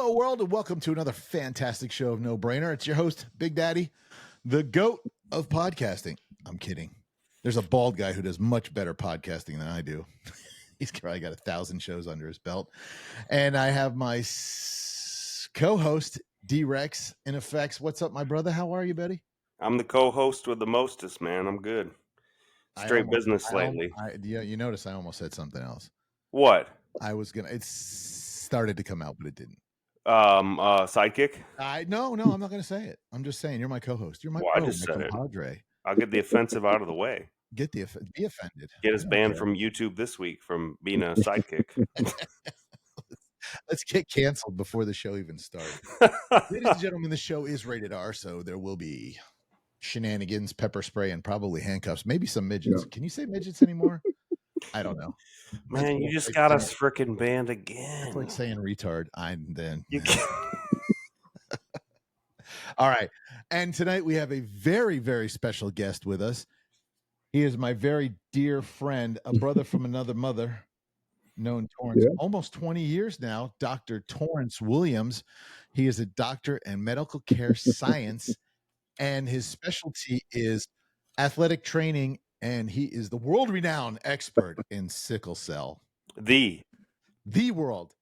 Hello, world, and welcome to another fantastic show of No Brainer. It's your host, Big Daddy, the GOAT of podcasting. I'm kidding. There's a bald guy who does much better podcasting than I do. He's probably got 1,000 shows under his belt. And I have my co-host, D-Rex, in effects. What's up, my brother? How are you, buddy? I'm the co-host with the mostest, man. I'm good. Straight business lately. Yeah, you notice I almost said something else. What? I was gonna. It started to come out, but it didn't. Sidekick? No, I'm not gonna say it. I'm just saying you're my co-host. You're my I just said compadre. it. I'll get the offensive out of the way. Be offended. Get us banned from YouTube this week from being a sidekick. Let's get canceled before the show even starts. Ladies and gentlemen, the show is rated R, so there will be shenanigans, pepper spray, and probably handcuffs. Maybe some midgets. Yeah. Can you say midgets anymore? I don't know. Man, you just got us freaking banned again. It's like saying retard. You can't. All right. And tonight we have a very, very special guest with us. He is my very dear friend, a brother from another mother, known Torrance, almost 20 years now, Dr. Torrance Williams. He is a doctor in medical care science, and his specialty is athletic training, and he is the world-renowned expert in sickle cell. The world.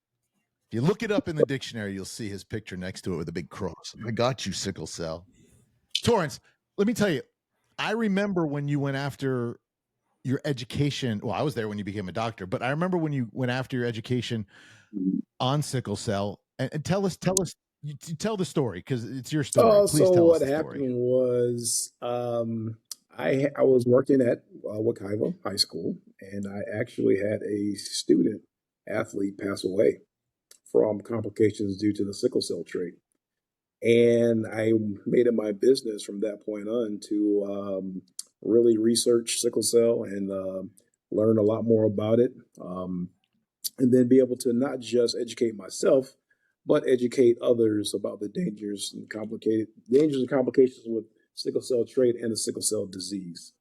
If you look it up in the dictionary, you'll see his picture next to it with a big cross. I got you, sickle cell. Torrance, let me tell you, I remember when you went after your education. Well, I was there when you became a doctor, but I remember when you went after your education on sickle cell. And tell the story, because it's your story. Please tell us the story. So what happened was I was working at Wakaiva High School, and I actually had a student athlete pass away from complications due to the sickle cell trait. And I made it my business from that point on to really research sickle cell and learn a lot more about it, and then be able to not just educate myself, but educate others about the dangers and complications with sickle cell trait and the sickle cell disease.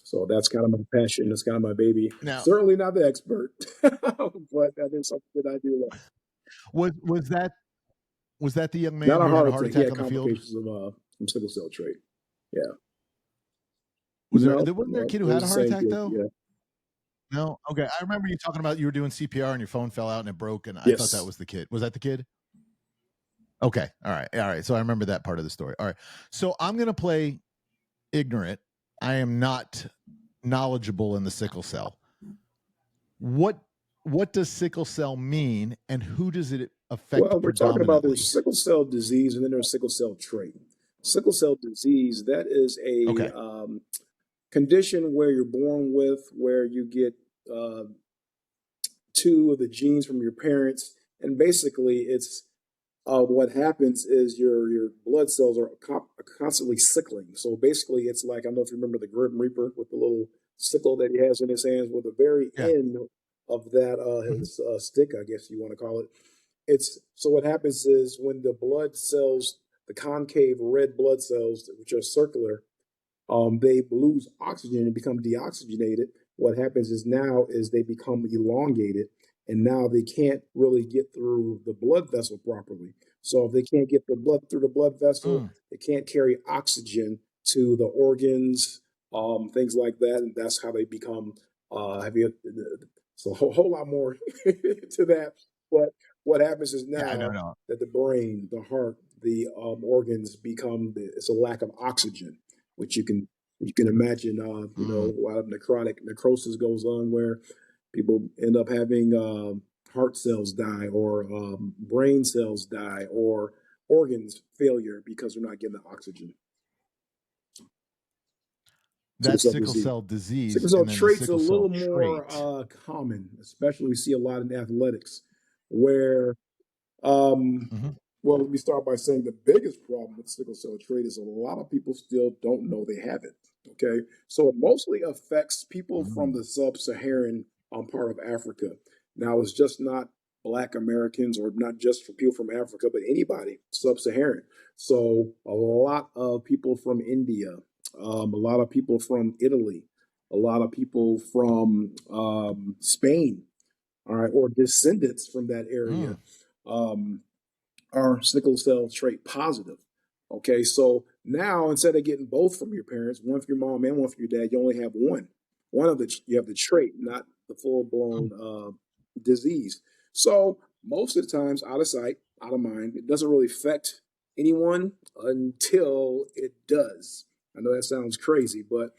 So that's kind of my passion. That's kind of my baby. Now, certainly not the expert, but that is something that I do love. Was that the young man who had a heart attack on the field? Complications of sickle cell trait. Yeah. Wasn't there a kid who had a heart attack though? Yeah. No. Okay. I remember you talking about you were doing CPR and your phone fell out and it broke, and I thought that was the kid. Was that the kid? Okay. All right. So I remember that part of the story. All right. So I'm gonna play ignorant. I am not knowledgeable in the sickle cell. What does sickle cell mean, and who does it affect? Well, we're talking about there's sickle cell disease, and then there's sickle cell trait. Sickle cell disease, that is a condition where you're born with, where you get two of the genes from your parents, and basically it's what happens is your blood cells are constantly sickling. So basically it's like, I don't know if you remember the Grim Reaper with the little sickle that he has in his hands, with the very end of that his stick, I guess you want to call it. So what happens is when the blood cells, the concave red blood cells, which are circular, they lose oxygen and become deoxygenated. What happens is they become elongated, and now they can't really get through the blood vessel properly. So if they can't get the blood through the blood vessel, they can't carry oxygen to the organs, things like that, and that's how they become heavy. So a whole lot more to that. But what happens is now that the brain, the heart, the organs it's a lack of oxygen, which you can imagine. A lot of necrosis goes on where people end up having heart cells die, or brain cells die, or organs failure because they're not getting the oxygen. That's sickle cell disease. Sickle cell trait's a little more common, especially we see a lot in athletics, where, well, let me start by saying the biggest problem with sickle cell trait is a lot of people still don't know they have it, okay? So it mostly affects people from the sub-Saharan part of Africa. Now, it's just not Black Americans, or not just for people from Africa, but anybody sub-Saharan. So a lot of people from India, a lot of people from Italy, a lot of people from Spain, all right, or descendants from that area, are sickle cell trait positive. Okay, so now instead of getting both from your parents, one for your mom and one for your dad, you only have one. You have the trait, not the full blown disease. So most of the times, out of sight, out of mind, it doesn't really affect anyone until it does. I know that sounds crazy, but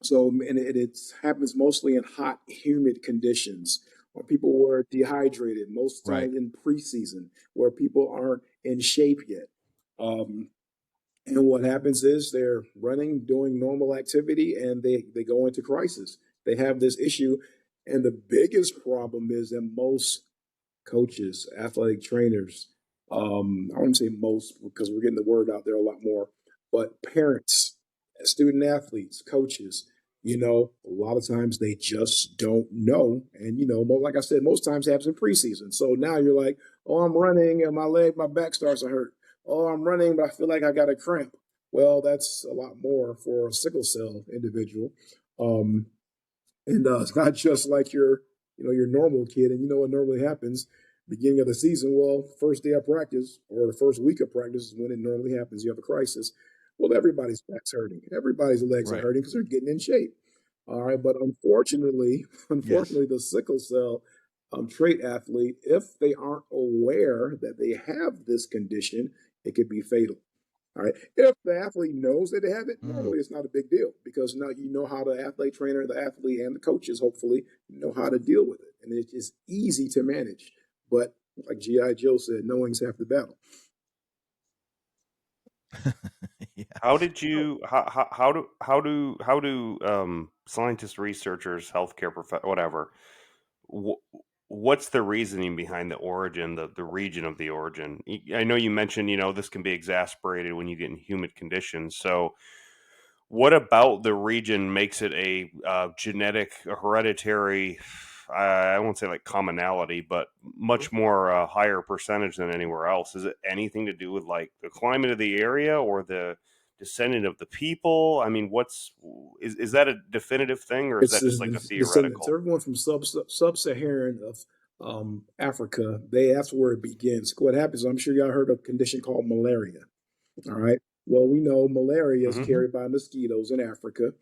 it happens mostly in hot, humid conditions where people were dehydrated, most times in preseason, where people aren't in shape yet. And what happens is they're running, doing normal activity, and they go into crisis. They have this issue. And the biggest problem is that most coaches, athletic trainers, I wouldn't say most because we're getting the word out there a lot more, but parents, student athletes, coaches, a lot of times they just don't know. And, like I said, most times happens in preseason. So now you're like, oh, I'm running and my back starts to hurt. Oh, I'm running, but I feel like I got a cramp. Well, that's a lot more for a sickle cell individual. It's not just like your normal kid. And you know what normally happens beginning of the season? Well, first day of practice or the first week of practice is when it normally happens. You have a crisis. Well, everybody's back's hurting. Everybody's legs are hurting because they're getting in shape. All right. But unfortunately, the sickle cell trait athlete, if they aren't aware that they have this condition, it could be fatal. All right. If the athlete knows that they have it, normally it's not a big deal because now you know how the athlete trainer, the athlete, and the coaches hopefully know how to deal with it. And it's just easy to manage. But like G.I. Joe said, knowing's half the battle. How did you how do scientists, researchers, healthcare whatever, what's the reasoning behind the origin, the region of the origin? I know you mentioned, this can be exacerbated when you get in humid conditions. So what about the region makes it a genetic, a hereditary, I won't say like commonality, but much more higher percentage than anywhere else? Is it anything to do with like the climate of the area or the descendant of the people? I mean, is that a definitive thing, or is that just like a theoretical? Everyone from sub-Saharan of Africa, that's where it begins. What happens, I'm sure y'all heard of a condition called malaria. All right. Well, we know malaria is carried by mosquitoes in Africa.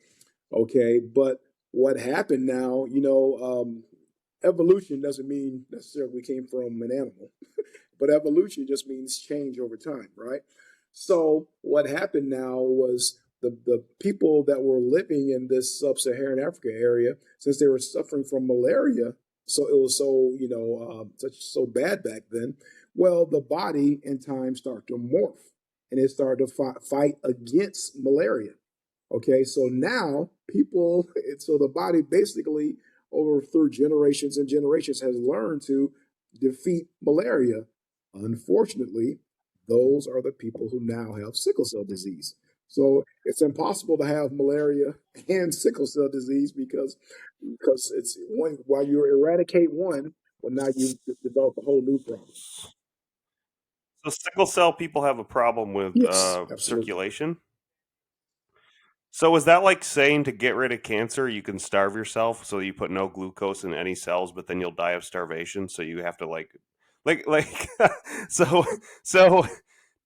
Okay. But what happened now, evolution doesn't mean necessarily we came from an animal, but evolution just means change over time, right? So what happened now was the people that were living in this sub-Saharan Africa area, since they were suffering from malaria, so it was so bad back then. Well, the body in time started to morph, and it started to fight against malaria. Okay, so now the body basically through generations and generations has learned to defeat malaria. Unfortunately, those are the people who now have sickle cell disease. So it's impossible to have malaria and sickle cell disease because it's one, while you eradicate one, well, now you develop a whole new problem. So sickle cell people have a problem with circulation? So is that like saying to get rid of cancer, you can starve yourself, so you put no glucose in any cells, but then you'll die of starvation? So you have to like so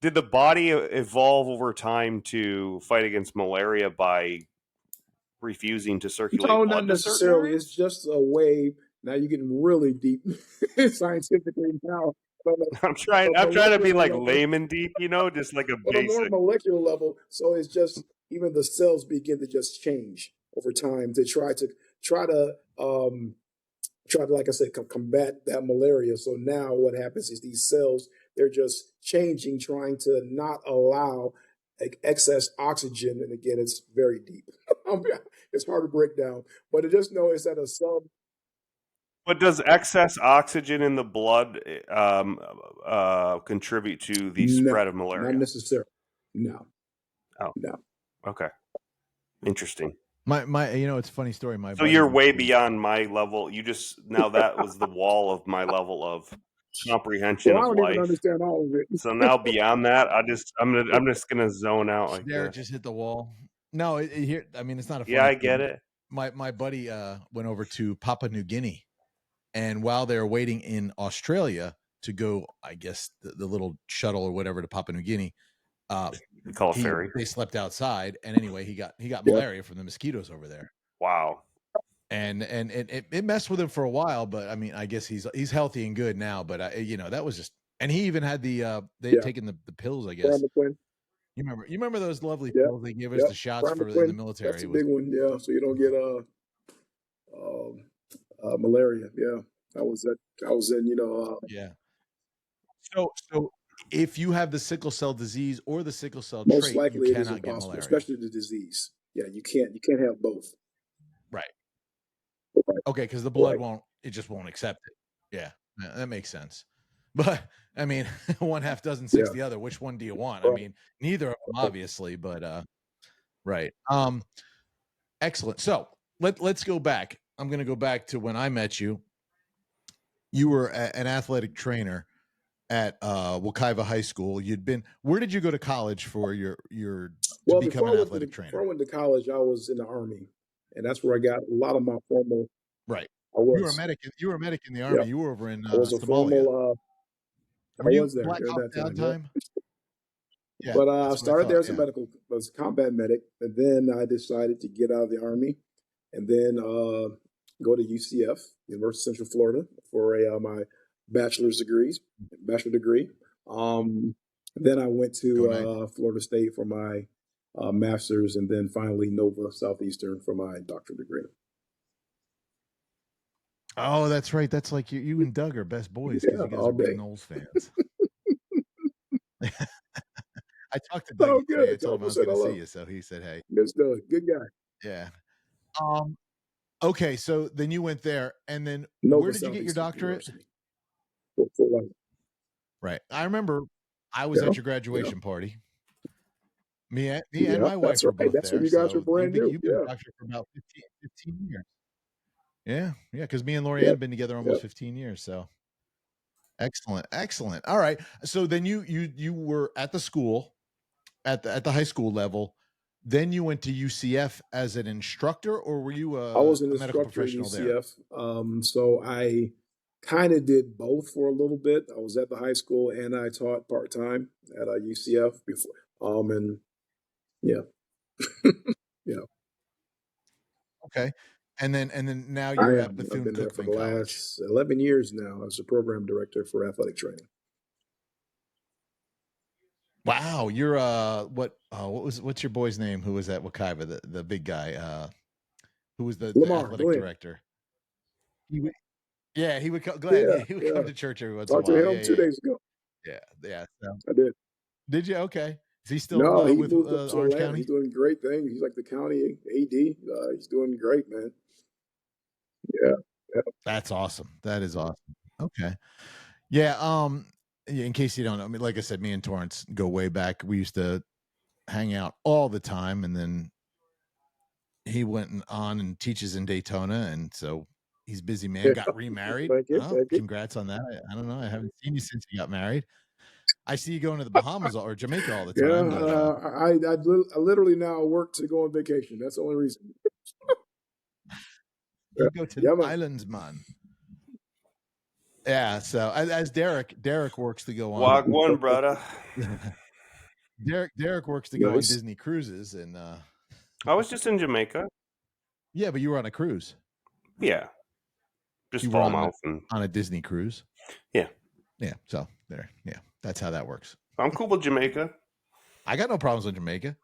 did the body evolve over time to fight against malaria by refusing to circulate blood? Not necessarily. It's just a way. Now you're getting really deep scientifically now. I'm trying to be like layman deep, just like a basic. On a more molecular level. So it's just even the cells begin to just change over time to try to like I said, combat that malaria. So now what happens is these cells, they're just changing, trying to not allow excess oxygen. And again, it's very deep. It's hard to break down, but I just know it's at a cell. But does excess oxygen in the blood contribute to the spread of malaria? Not necessarily. No. Oh. No. Okay. Interesting. My it's a funny story. So you're way beyond my level. That was the wall of my level of comprehension of life. I don't even understand all of it. So now beyond that, I'm just gonna zone out like Derek this. just hit the wall. No, it's not a funny I get it. My buddy went over to Papua New Guinea, and while they were waiting in Australia, to go, I guess, the little shuttle or whatever to Papua New Guinea. We call it ferry. They slept outside, and anyway, he got malaria from the mosquitoes over there. Wow. And it messed with him for a while, but I mean, I guess he's healthy and good now. But that was just, and he even had they'd taken the pills, I guess. You remember those lovely pills they gave us, the shots for in the military? That's a big one, yeah. So you don't get malaria. Yeah, I was in, yeah. So if you have the sickle cell disease or the sickle cell most trait, likely you it is cannot get impossible, malaria, especially the disease. Yeah, you can't have both. right? Right. Okay, because the blood just won't accept it. Yeah, that makes sense. But I mean, one half doesn't fix the other. Which one do you want? Right. I mean, neither of them, obviously, but right. Excellent. So let's go back. I'm going to go back to when I met you. You were an athletic trainer at Wekiva High School. Where did you go to college for your to become an athletic trainer? Before I went to college, I was in the Army, and that's where I got a lot of my formal. Right. I was. You were a medic in the Army. Yep. You were over in I was a Somalia. Formal. I was there during that time. Yeah. But I started there as a combat medic, and then I decided to get out of the Army, and then go to UCF, University of Central Florida, for my bachelor degree. Then I went to Florida State for my master's, and then finally Nova Southeastern for my doctorate degree. Oh, that's right. That's like you and Doug are best boys because you guys are big Knowles fans. I talked to Doug today. I told him I was going to see you, so he said, "Hey, good guy." Yeah. Okay, so then you went there, and then where did you get your doctorate? Right. I remember I was at your graduation party. Me and my wife were both there. When you guys were brand new. You've been a doctor for about 15 years. Yeah, because me and Lorianne have been together almost 15 years. So excellent. All right. So then you were at the school, at the high school level. Then you went to UCF as an instructor, or were you I was an medical instructor at professional UCF. there? So I kind of did both for a little bit. I was at the high school and I taught part-time at UCF before. And yeah. Yeah. Okay. And then now you're at Bethune-Cookman I've been there for the College. last 11 years now as a program director for athletic training. Wow, you're what's your boy's name who was at Wekiva, the big guy, who was the athletic director? He would come, Glenn. He would come to church every once in a while. Talked to him 2 days ago. Yeah. So. I did. Did you? Okay. Is he still he with moved up to Orange Atlanta. County? He's doing great things. He's like the county AD. He's doing great, man. Yeah. That's awesome. That is awesome. Okay. Yeah. In case you don't know, I mean, like I said, me and Torrance go way back. We used to hang out all the time, and then he went on and teaches in Daytona, and so he's a busy man. Got remarried. Thank you. Congrats on that. I don't know. I haven't seen you since you got married. I see you going to the Bahamas or Jamaica all the time. Yeah, I literally now work to go on vacation. That's the only reason. You go to the islands, man. Yeah. So as Derek works to go on. Wagwan, brother. Derek works to go on Disney cruises, and I was just in Jamaica. Yeah, but you were on a cruise. Yeah, just Falmouth on a Disney cruise. Yeah. So there. Yeah, that's how that works. I'm cool with Jamaica. I got no problems with Jamaica.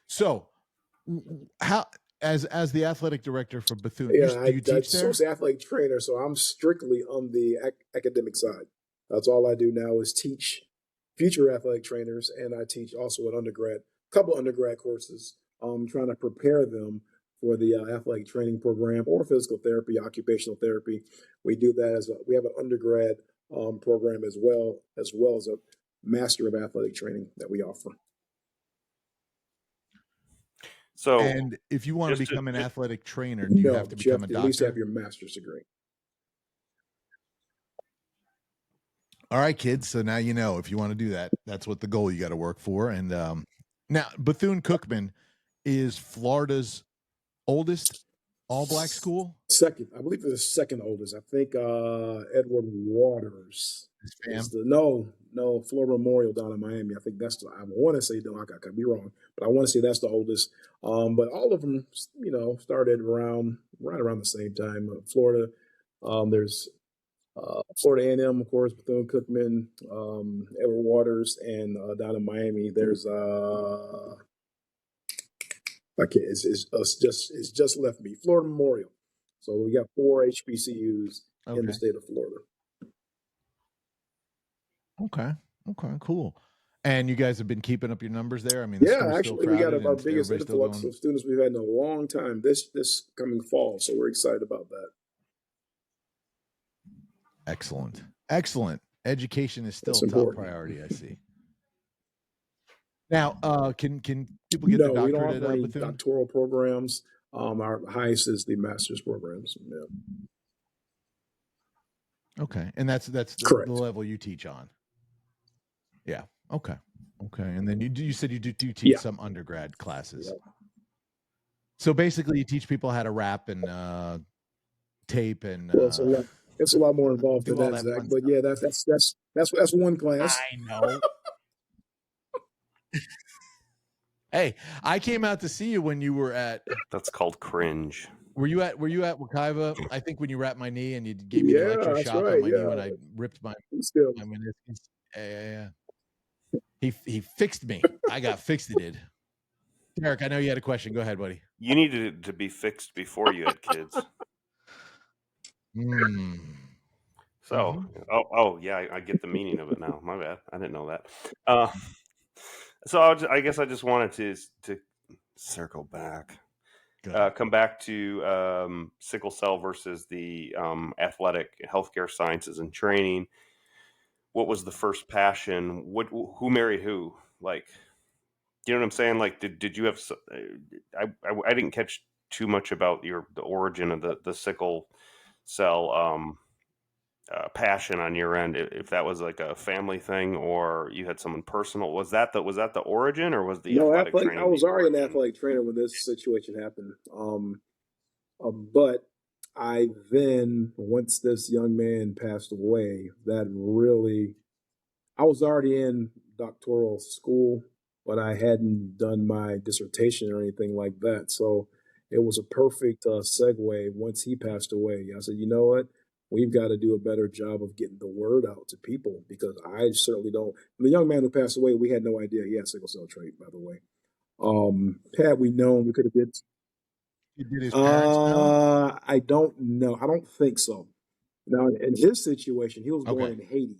So how as the athletic director for Bethune, do you teach there? I'm an athletic trainer, so I'm strictly on the academic side. That's all I do now is teach future athletic trainers, and I teach also a couple undergrad courses. Trying to prepare them for the athletic training program or physical therapy, occupational therapy. We do that we have an undergrad program as well as a master of athletic training that we offer. So, and if you want to become an athletic trainer, do you have to become a doctor? At least have your master's degree. All right, kids. So now you know if you want to do that, that's what the goal you got to work for. And now Bethune-Cookman is Florida's oldest all black school? Second, I believe it's the second oldest. I think Edward Waters. His fam? No, Florida Memorial down in Miami. I think that's I want to say, no, I could be wrong, but I want to say that's the oldest. But all of them, started right around the same time. Florida, there's Florida A&M, of course, Bethune-Cookman, Edward Waters, and down in Miami, there's it's just left me, Florida Memorial. So we got 4 HBCUs in the state of Florida. Okay, cool. And you guys have been keeping up your numbers there? I mean, actually, we got our biggest influx of students we've had in a long time this coming fall. So we're excited about that. Excellent. Education is still top priority, I see. Now, can people get their doctorate? No, we don't have any doctoral programs. Our highest is the master's programs. Yeah. Okay, and that's the level you teach on. Yeah. Okay. And then you said you do teach some undergrad classes. Yeah. So basically, you teach people how to rap and tape and. Well, it's a lot more involved than that, Zach. But yeah, that's one class. I know. Hey, I came out to see you when you were at. That's called cringe. Were you at Wekiva? I think when you wrapped my knee and you gave me the electroshock on my knee when I ripped my meniscus. Yeah. He fixed me. I got fixed. He did. Derek, I know you had a question. Go ahead, buddy. You needed to be fixed before you had kids. So, yeah, I get the meaning of it now. My bad. I didn't know that. So I guess I just wanted to circle back, come back to sickle cell versus the athletic healthcare sciences and training. What was the first passion? Who married who? Like, you know what I'm saying? Like, did you have? I didn't catch too much about the origin of the sickle cell passion on your end. If that was like a family thing or you had someone personal, was that the origin or was the athletic training? I was already an athletic trainer when this situation happened. But I then, once this young man passed away, I was already in doctoral school, but I hadn't done my dissertation or anything like that. So it was a perfect segue. Once he passed away, I said, you know what? We've got to do a better job of getting the word out to people because I certainly don't. The young man who passed away, we had no idea he had sickle cell trait, by the way. Had we known, we could have did. Did his parents know? I don't know. I don't think so. Now, in his situation, he was born in Haiti.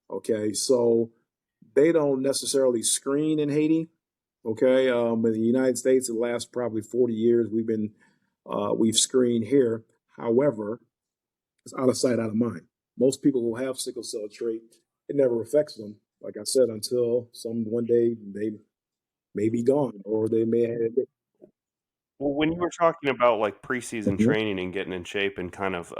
Okay, so they don't necessarily screen in Haiti. Okay, in the United States, the last probably 40 years, we've screened here. However, it's out of sight, out of mind. Most people who have sickle cell trait, it never affects them. Like I said, until one day they may be gone or they may have it. Well, when you were talking about like preseason training and getting in shape and kind of,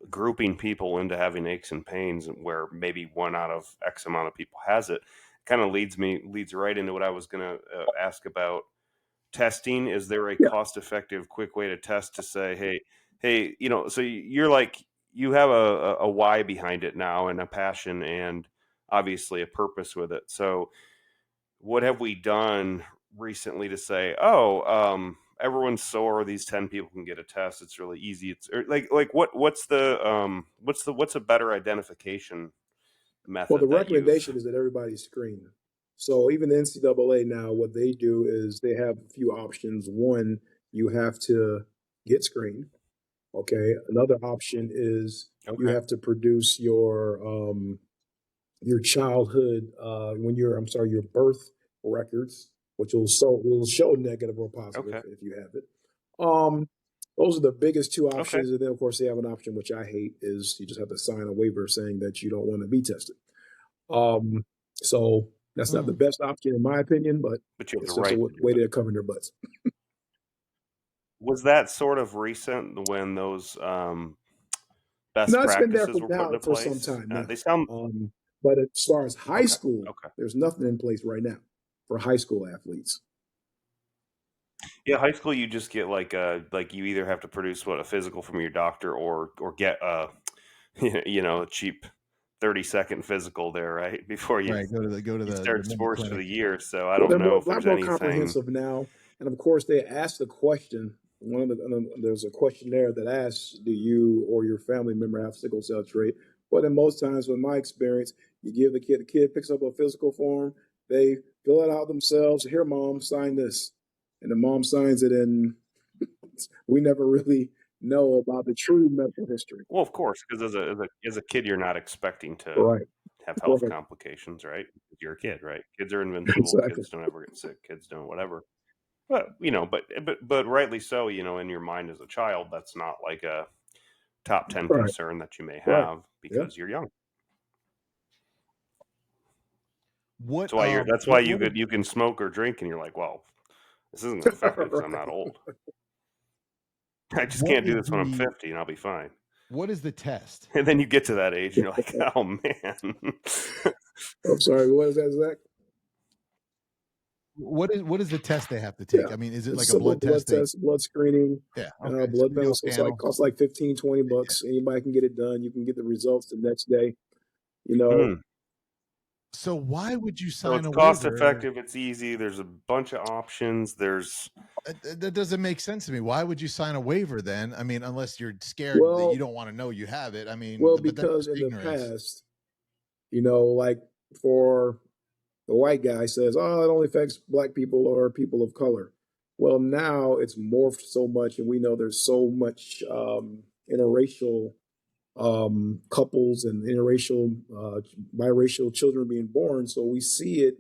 grouping people into having aches and pains where maybe 1 out of X amount of people has it, kind of leads right into what I was going to ask about testing. Is there a cost-effective, quick way to test to say, hey, so you're like, you have a why behind it now and a passion and obviously a purpose with it. So what have we done recently to say, everyone's sore, these 10 people can get a test, it's really easy, it's what's a better identification method? Well, the recommendation is that everybody's screened. So even the NCAA now, what they do is they have a few options. One, you have to get screened. Okay. Another option is you have to produce your childhood your birth records, which will show negative or positive if you have it. Those are the biggest 2 options. And then of course they have an option which I hate is you just have to sign a waiver saying that you don't want to be tested. So that's not the best option in my opinion, but it's just a way to cover their butts. Was that sort of recent when those best practices were put into place? For some time now. They sound. But as far as high school, there's nothing in place right now for high school athletes. Yeah, high school you just get like you either have to produce a physical from your doctor or get a cheap 30-second physical there, right? Before you Right. Go to you the start mini sports for the clinic. year. So I Well, don't they're know more if a lot there's more anything. comprehensive now, and of course they ask the question. There's a questionnaire that asks, "Do you or your family member have sickle cell trait?" But in most times, in my experience, you give the kid picks up a physical form, they fill it out themselves. Here, mom, sign this, and the mom signs it, and we never really know about the true medical history. Well, of course, because as a kid, you're not expecting to Right. have health Right. complications, right? You're a kid, right? Kids are invincible. Exactly. Kids don't ever get sick. Kids don't whatever. But rightly so. In your mind as a child, that's not like a top 10 Right. concern that you may Right. have Yeah. because you're young. What That's why what you can smoke or drink, and you're like, well, this isn't going to affect me because I'm not old. I just what can't do is this when I'm the 50, and I'll be fine. what is the test? And then you get to that age, and you're like, oh man. I'm sorry. What is that, Zach? What is the test they have to Yeah. take? I mean, is it It's like a a simple blood blood test? test, blood screening, Yeah. Okay. So blood they do panel. a So it's panel. costs like $15, $20. Anybody can get it done. You can get the results the next day. Hmm. So why would you So sign it's a cost waiver? effective. It's easy. There's a bunch of options. There's That doesn't make sense to me. Why would you sign a waiver then? I mean, unless you're scared that you Well, don't want to know you have it. I mean, well, but that's because just in the ignorance. past, like for the white guy says, "Oh, it only affects black people or people of color." Well, now it's morphed so much, and we know there's so much interracial couples and interracial, biracial children being born. So we see it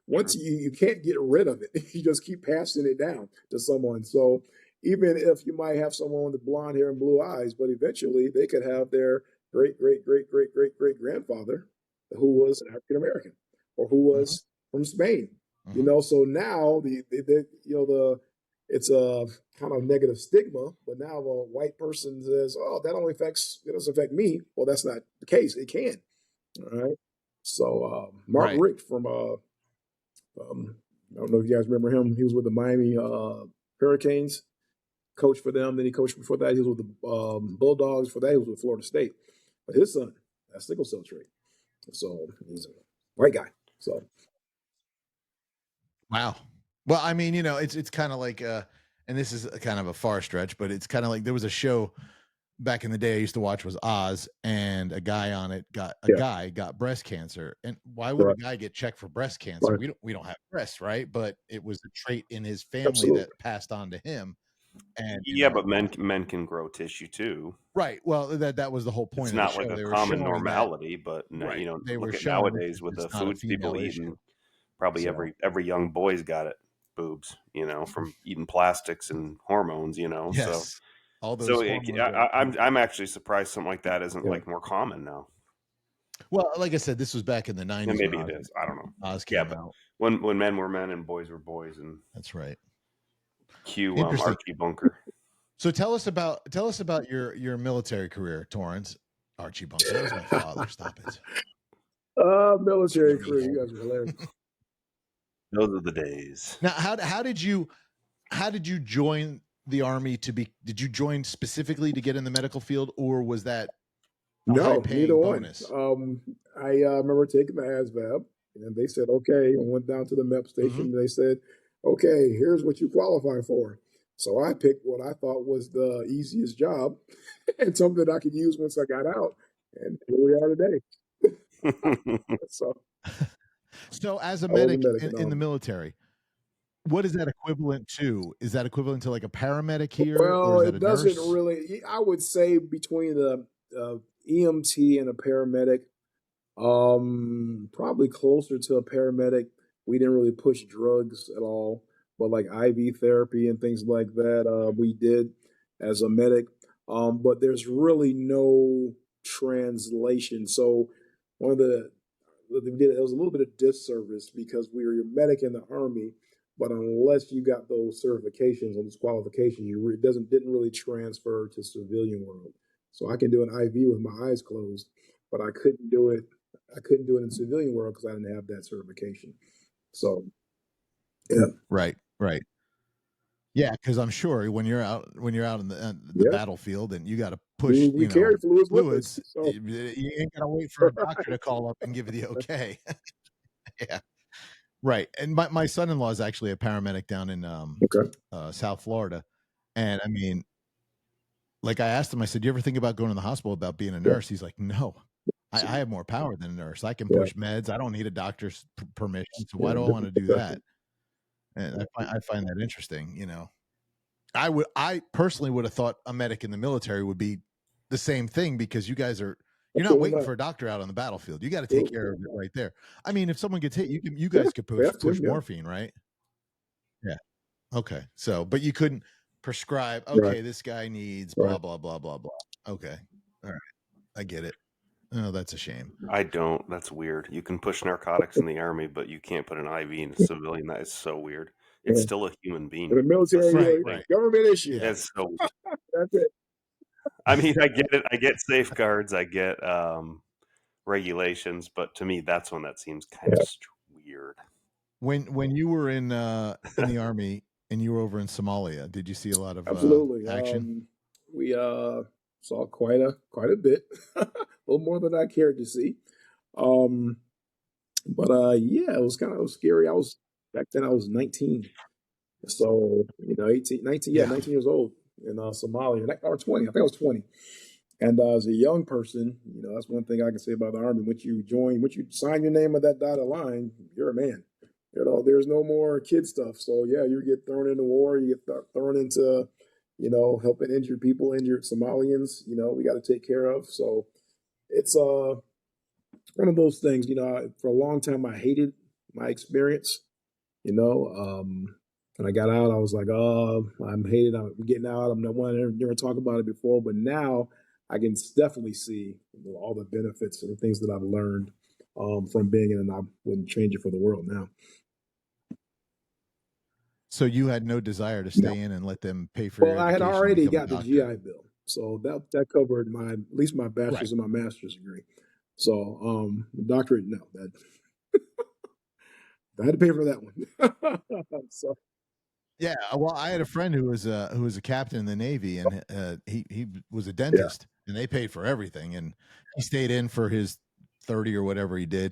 once true. you can't get rid of it, you just keep passing it down to someone. So even if you might have someone with blonde hair and blue eyes, but eventually they could have their great great great great great great grandfather who was African American or who Mhm, was from Spain. mhm. So now the it's a kind of negative stigma, but now a white person says, "Oh, it doesn't affect me." Well, that's not the case. It can. All right. So Mark Right. Richt from I don't know if you guys remember him. He was with the Miami Hurricanes, coach for them. Then he coached before that. He was with the Bulldogs. For that, he was with Florida State. But his son has sickle cell trait, so he's a white guy. So Wow. Well, I mean, it's kind of like and this is a kind of a far stretch, but it's kind of like there was a show back in the day I used to watch was Oz, and a guy on it yeah, got breast cancer. And why would a right, guy get checked for breast cancer? right, We don't have breasts, right? But it was a trait in his family absolutely. that passed on to him. And Yeah, but men can grow tissue too. right. Well, that was the whole It's point of the not like show. a They were common showing that normality, but right. They were look at showing nowadays with the it's not a foods people female eating. issue. Probably So every young boy's got it, boobs, from eating plastics and hormones, So yes, all those hormones that I'm actually surprised something like that isn't Yeah. like more common now. well, like I said, this was back in the And 90s when maybe it is. I don't know. Oz Yeah, came but out. when men were men and boys were boys, and That's right. cue Interesting. Archie Bunker. So tell us about your military career, Torrance. Archie Bunker. That was my father. Stop it. Military You career. meathead. You guys are hilarious. Those are the days. Now, how did you join the Army did you join specifically to get in the medical field, or was that a high No, neither paying one. bonus? I remember taking the ASVAB, and they said, "Okay," and went down to the MEP station. And they said, "Okay, here's what you qualify for." So I picked what I thought was the easiest job and something I could use once I got out, and here we are today. So So as a I was a medic medic in the military, what is that equivalent to? Is that equivalent to like a paramedic here, or Well, is that a it doesn't nurse? really. I would say between the EMT and a paramedic, probably closer to a paramedic. We didn't really push drugs at all, but like IV therapy and things like that, we did as a medic. But there's really no translation. So one of the it was a little bit of disservice because we were your medic in the army, but unless you got those certifications or those qualifications, didn't really transfer to civilian world. So I can do an IV with my eyes closed, but I couldn't do it. I couldn't do it in civilian world because I didn't have that certification. So yeah, Right, right. Yeah, because I'm sure when you're out in the battlefield and you got to push, we carry fluids with us. So you ain't gonna wait for a doctor to call up and give you the okay. Yeah, right. And my son-in-law is actually a paramedic down in South Florida, and I mean, like I asked him, I said, "You ever think about going to the hospital about being a nurse?" He's like, "No, I have more power than a nurse. I can push meds. I don't need a doctor's permission. So why do I want to do that?" And I find that interesting. I personally would have thought a medic in the military would be the same thing, because you're not waiting for a doctor out on the battlefield. You got to take care of it right there. I mean, if someone gets hit, you guys could push morphine, right? Yeah. Okay. So, but you couldn't prescribe, okay, this guy needs blah, blah, blah, blah, blah. Okay. All right. I get it. Oh, that's a shame. I don't. That's weird. You can push narcotics in the Army, but you can't put an IV in a civilian. That is so weird. It's still a human being. In the military, government issue. It's so that's it. I mean, I get it. I get safeguards. I get regulations, but to me, that's one that seems kind of weird. When you were in the Army and you were over in Somalia, did you see a lot of action? We saw quite a bit, a little more than I cared to see. But yeah, it was kind of scary. Back then I was 19, so 19 years old in Somalia, or 20. I think I was 20. And as a young person, that's one thing I can say about the Army. Once you sign your name on that dotted line, you're a man. There's no more kid stuff. So yeah, you get thrown into war, you get thrown into, helping injured people, injured Somalians, we got to take care of. So it's one of those things, for a long time I hated my experience, when I got out, I was like, oh, I'm getting out. I'm not wanting to never talk about it before, but now I can definitely see all the benefits and the things that I've learned from being in, and I wouldn't change it for the world now. So you had no desire to stay in and let them pay for your education? Well, I had already got the GI Bill, so that covered at least my bachelor's and my master's degree. So the doctorate, no, that I had to pay for that one. So. Yeah, well, I had a friend who was a captain in the Navy, and he was a dentist, and they paid for everything, and he stayed in for his 30 or whatever he did,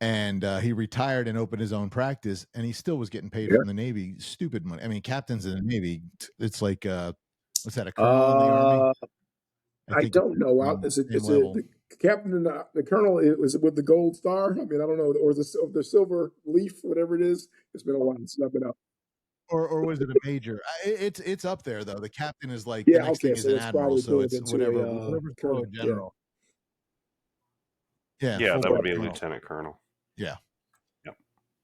and he retired and opened his own practice, and he still was getting paid from the Navy stupid money. I mean, captains in the Navy, it's like what's that, a colonel in the Army? I don't know. Is it the captain and the colonel? Is it with the gold star? I mean, I don't know, or the silver leaf, whatever it is. It's been a while since I've been up. Or was it a major? It's up there though. The captain is like the next thing is an admiral, so it's whatever general. Yeah, that would be a lieutenant colonel. Yeah. Yep.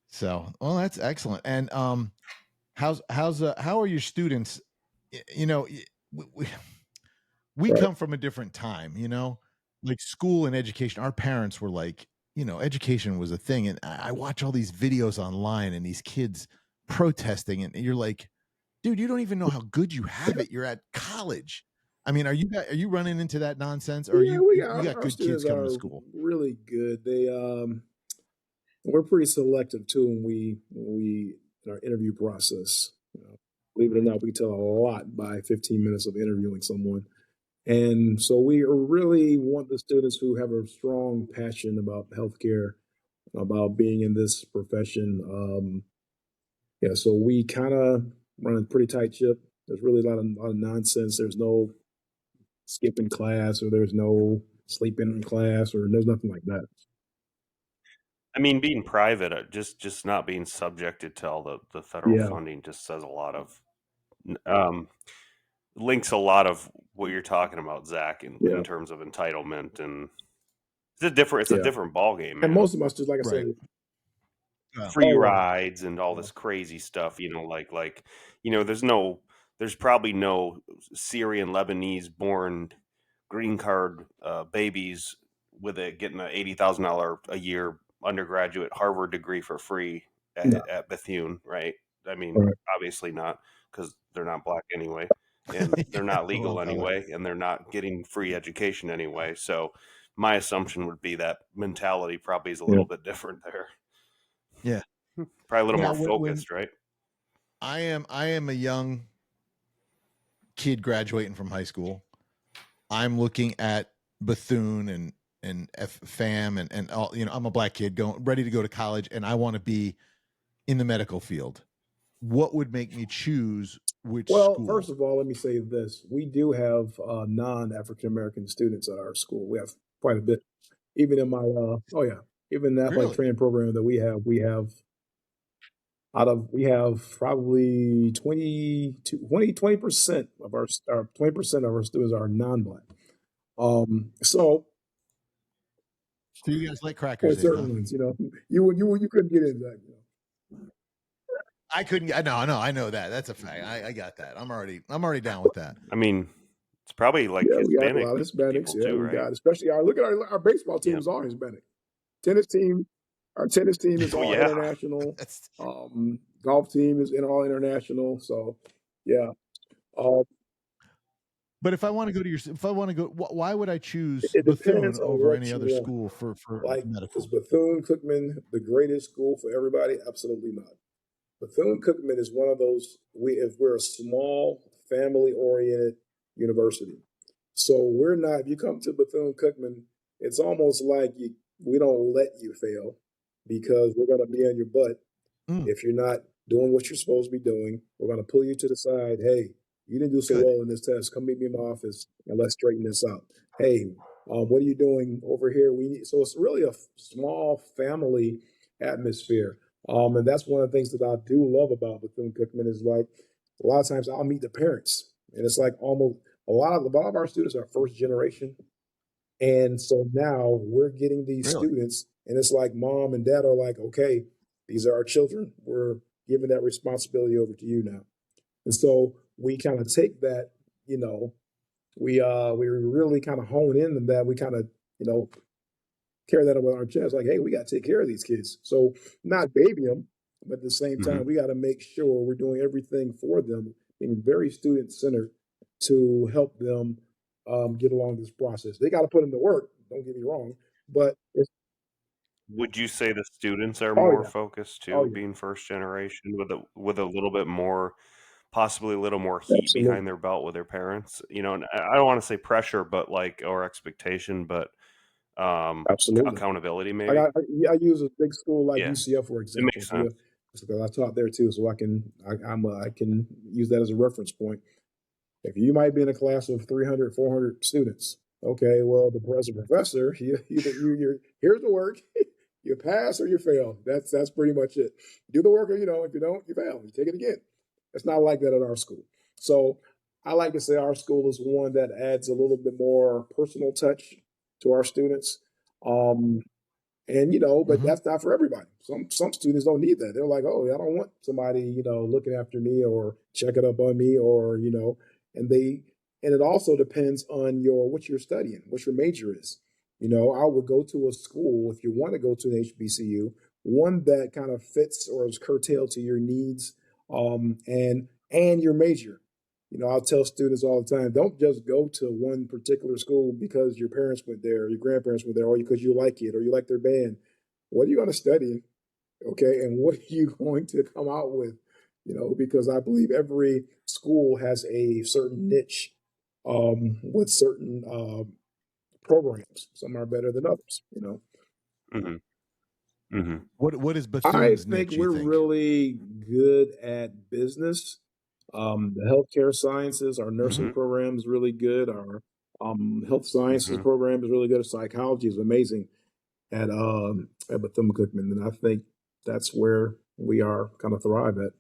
So, well, that's excellent. And how are your students? We come from a different time, like school and education. Our parents were like, education was a thing, and I watch all these videos online and these kids protesting, and you're like, dude, you don't even know how good you have it. You're at college. I mean, are you running into that nonsense, or you got good kids coming to school? Really good. We're pretty selective too when we in our interview process. Believe it or not, we tell a lot by 15 minutes of interviewing someone. And so we really want the students who have a strong passion about healthcare, about being in this profession. So we kind of run a pretty tight ship. There's really a lot of nonsense. There's no skipping class, or there's no sleeping in class, or there's nothing like that. I mean, being private, just not being subjected to all the federal funding just says a lot of links a lot of what you're talking about, Zach, in terms of entitlement, and it's a different ball game, man. And most of us, just like I said, free rides and all this crazy stuff, there's probably no Syrian Lebanese born green card babies with getting an $80,000 a year undergraduate Harvard degree for free at Bethune, right? I mean, obviously not, because they're not black anyway, and they're not legal anyway, and they're not getting free education anyway. So my assumption would be that mentality probably is a little bit different there. Yeah, probably a little more focused, right? I am a young kid graduating from high school. I'm looking at Bethune and FAM and all, I'm a black kid ready to go to college, and I want to be in the medical field. What would make me choose which school? First of all, let me say this. We do have non-African American students at our school. We have quite a bit. Even in my even that Really? training program that we have probably 20% of our 20% of our students are non-black. So you guys like crackers? Certain ones, you couldn't get into that. I couldn't. No, I know that. That's a fact. I got that. I'm already down with that. I mean, it's probably like we got a Hispanic lot of Hispanics. people too, we right? got, especially look at our baseball team is all Hispanic. Tennis team, our tennis team is all international. Golf team is all international. So, yeah. But if I want to go, why would I choose It Bethune depends on over what any you other want. school for Like, medical? is Bethune-Cookman the greatest school for everybody? Absolutely not. Bethune-Cookman is one of those, we're a small, family-oriented university. So we're not, if you come to Bethune-Cookman, it's almost like we don't let you fail because we're going to be on your butt. If you're not doing what you're supposed to be doing, we're going to pull you to the side. Hey, you didn't do so well in this test. Come meet me in my office and let's straighten this out. Hey, what are you doing over here? So it's really a small family atmosphere. And that's one of the things that I do love about Bethune-Cookman is like a lot of times I'll meet the parents, and it's like almost a lot of our students are first generation, and so now we're getting these students, and it's like mom and dad are like, okay, these are our children. We're giving that responsibility over to you now, and so we kind of take that, we really kind of hone in on that. We kind of carry that on our chest, like, hey, we got to take care of these kids. So not baby them, but at the same time, we got to make sure we're doing everything for them, being very student centered to help them get along this process. They got to put in the work. Don't get me wrong, but would you say the students are more focused too, being first generation with a little bit more, possibly a little more heat behind their belt with their parents? And I don't want to say pressure, but or expectation, but accountability maybe. I use a big school like UCF for example. It makes sense. Because I taught there too, so I can use that as a reference point. If you might be in a class of 300, 400 students, okay, well, as a professor, here's the work. You pass or you fail. That's pretty much it. Do the work, or if you don't, you fail. You take it again. It's not like that at our school. So I like to say our school is one that adds a little bit more personal touch to our students. But that's not for everybody. Some students don't need that. They're like, oh, I don't want somebody, looking after me or checking up on me or, and it also depends on what you're studying, what your major is. I would go to a school, if you want to go to an HBCU, one that kind of fits or is curtailed to your needs, and your major. I'll tell students all the time, don't just go to one particular school because your parents went there, your grandparents went there, or because you like it, or you like their band. What are you going to study? Okay. And what are you going to come out with? Because I believe every school has a certain niche, with certain, programs. Some are better than others, What is Bethune's niche? I think we're really good at business. The healthcare sciences, our nursing program is really good. Our health sciences program is really good. Psychology is amazing at Bethune-Cookman, and I think that's where we are kind of thrive at.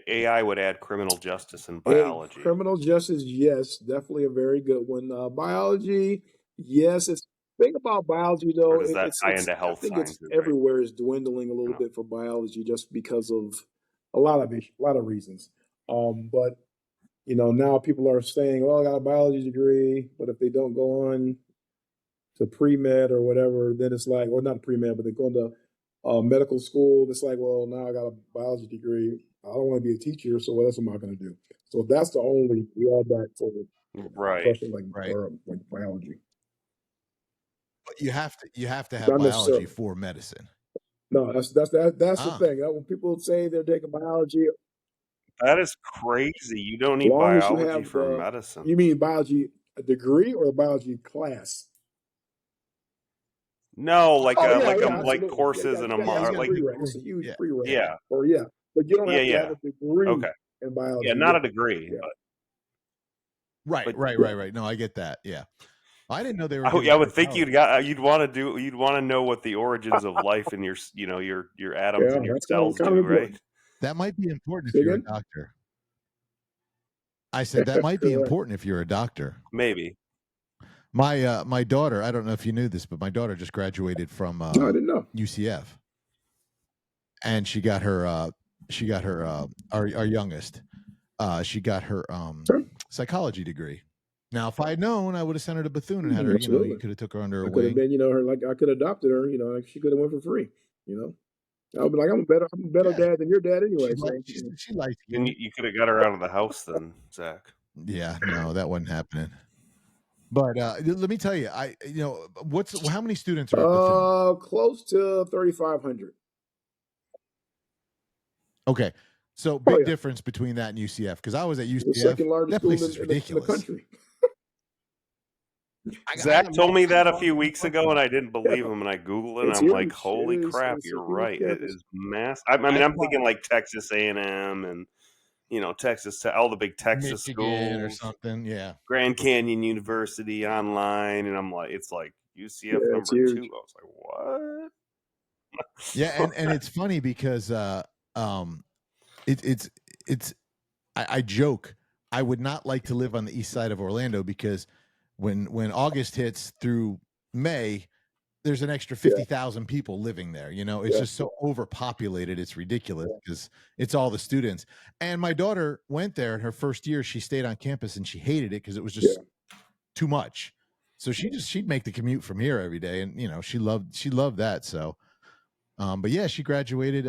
AI would add criminal justice and biology. Criminal justice, yes, definitely a very good one. Biology, yes. It's thing about biology though. Or does that tie into health sciences? It's everywhere is dwindling a little bit for biology just because of a lot of reasons. But now people are saying, well, I got a biology degree, but if they don't go on to pre-med or whatever, then it's like, or not pre-med, but they go into medical school. It's like, well, now I got a biology degree. I don't want to be a teacher, so what else am I going to do? So that's the only drawback for question like biology. But you have to have biology for medicine. No, that's the Ah, thing. When people say they're taking biology, That is crazy. You don't as need long as you biology have for the, medicine. you mean biology a degree or a biology class? No, Oh yeah, like absolutely. Yeah, courses in a yeah, he's month. got a Like prereq. degree. It's a huge Yeah, prereq. yeah, Or yeah, but you don't yeah, have to have yeah. a degree Okay, in yeah, biology. not Yeah, a degree, yeah, right, but right, yeah. right, right. No, I get that. Yeah, I didn't know they were giving I would think psychology. you'd want to know what the origins of life and your your atoms Yeah, and your that's cells kind of do, right? important. That might be important Say if you're a again? doctor. I said that might be Correct. important if you're a doctor. Maybe. My daughter, I don't know if you knew this, but my daughter just graduated from No, I didn't know. UCF, and she got her our youngest. She got her Okay. psychology degree. Now, if I had known, I would have sent her to Bethune and had her. You Absolutely. could have took her under her I could have wing. been, her like I could have adopted her. Like she could have went for free. I would be like, I'm a better Yeah, dad than your dad anyway. she liked So she liked And you. you could have got her out of the house then, Zach. Yeah, no, that wasn't happening. But let me tell you, how many students are at Bethune? close to 3,500. Okay, so Oh big yeah, difference between that and UCF because I was at the UCF. second largest That school place is in the ridiculous. country. I Zach got told me I got that a lost few in the weeks parking ago, and lot. I didn't Yeah, believe him. And I Googled it, and it's I'm like, huge. "Holy crap, It's a you're huge right! It campus. is mass." I mean, That's I'm why thinking like Texas A&M and Texas, all the big Texas Michigan or schools, something. Yeah, Grand Canyon University online, and I'm like, it's like Yeah, UCF it's number 2. huge. I was like, yeah, what? and it's funny because um, it's I joke I would not like to live on the east side of Orlando because when August hits through May, there's an extra Yeah, 50,000 people living there. It's yeah, just so overpopulated. It's ridiculous because it's all the students. And my daughter went there in her first year. She stayed on campus and she hated it because it was yeah. just too much. So she'd make the commute from here every day, and she loved that. So, but yeah, she graduated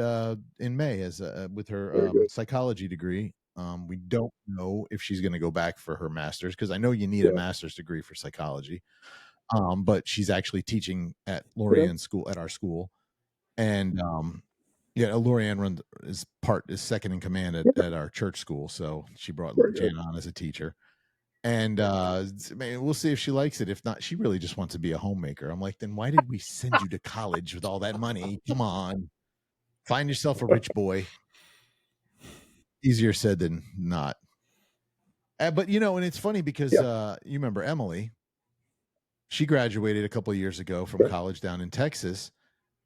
in May as with her Very good. psychology degree. We don't know if she's going to go back for her master's because I know you need a Yeah, master's degree for psychology. But she's actually teaching at yeah. Lorianne school at our school, and yeah, Lorianne is second in command at our church school, so she brought Very good. Jan on as a teacher. And we'll see if she likes it. If not, she really just wants to be a homemaker. I'm like, then why did we send you to college with all that money? Come on, find yourself a rich boy. Easier said than not. But and it's funny because Yeah. you remember Emily. She graduated a couple of years ago from Okay. college down in Texas,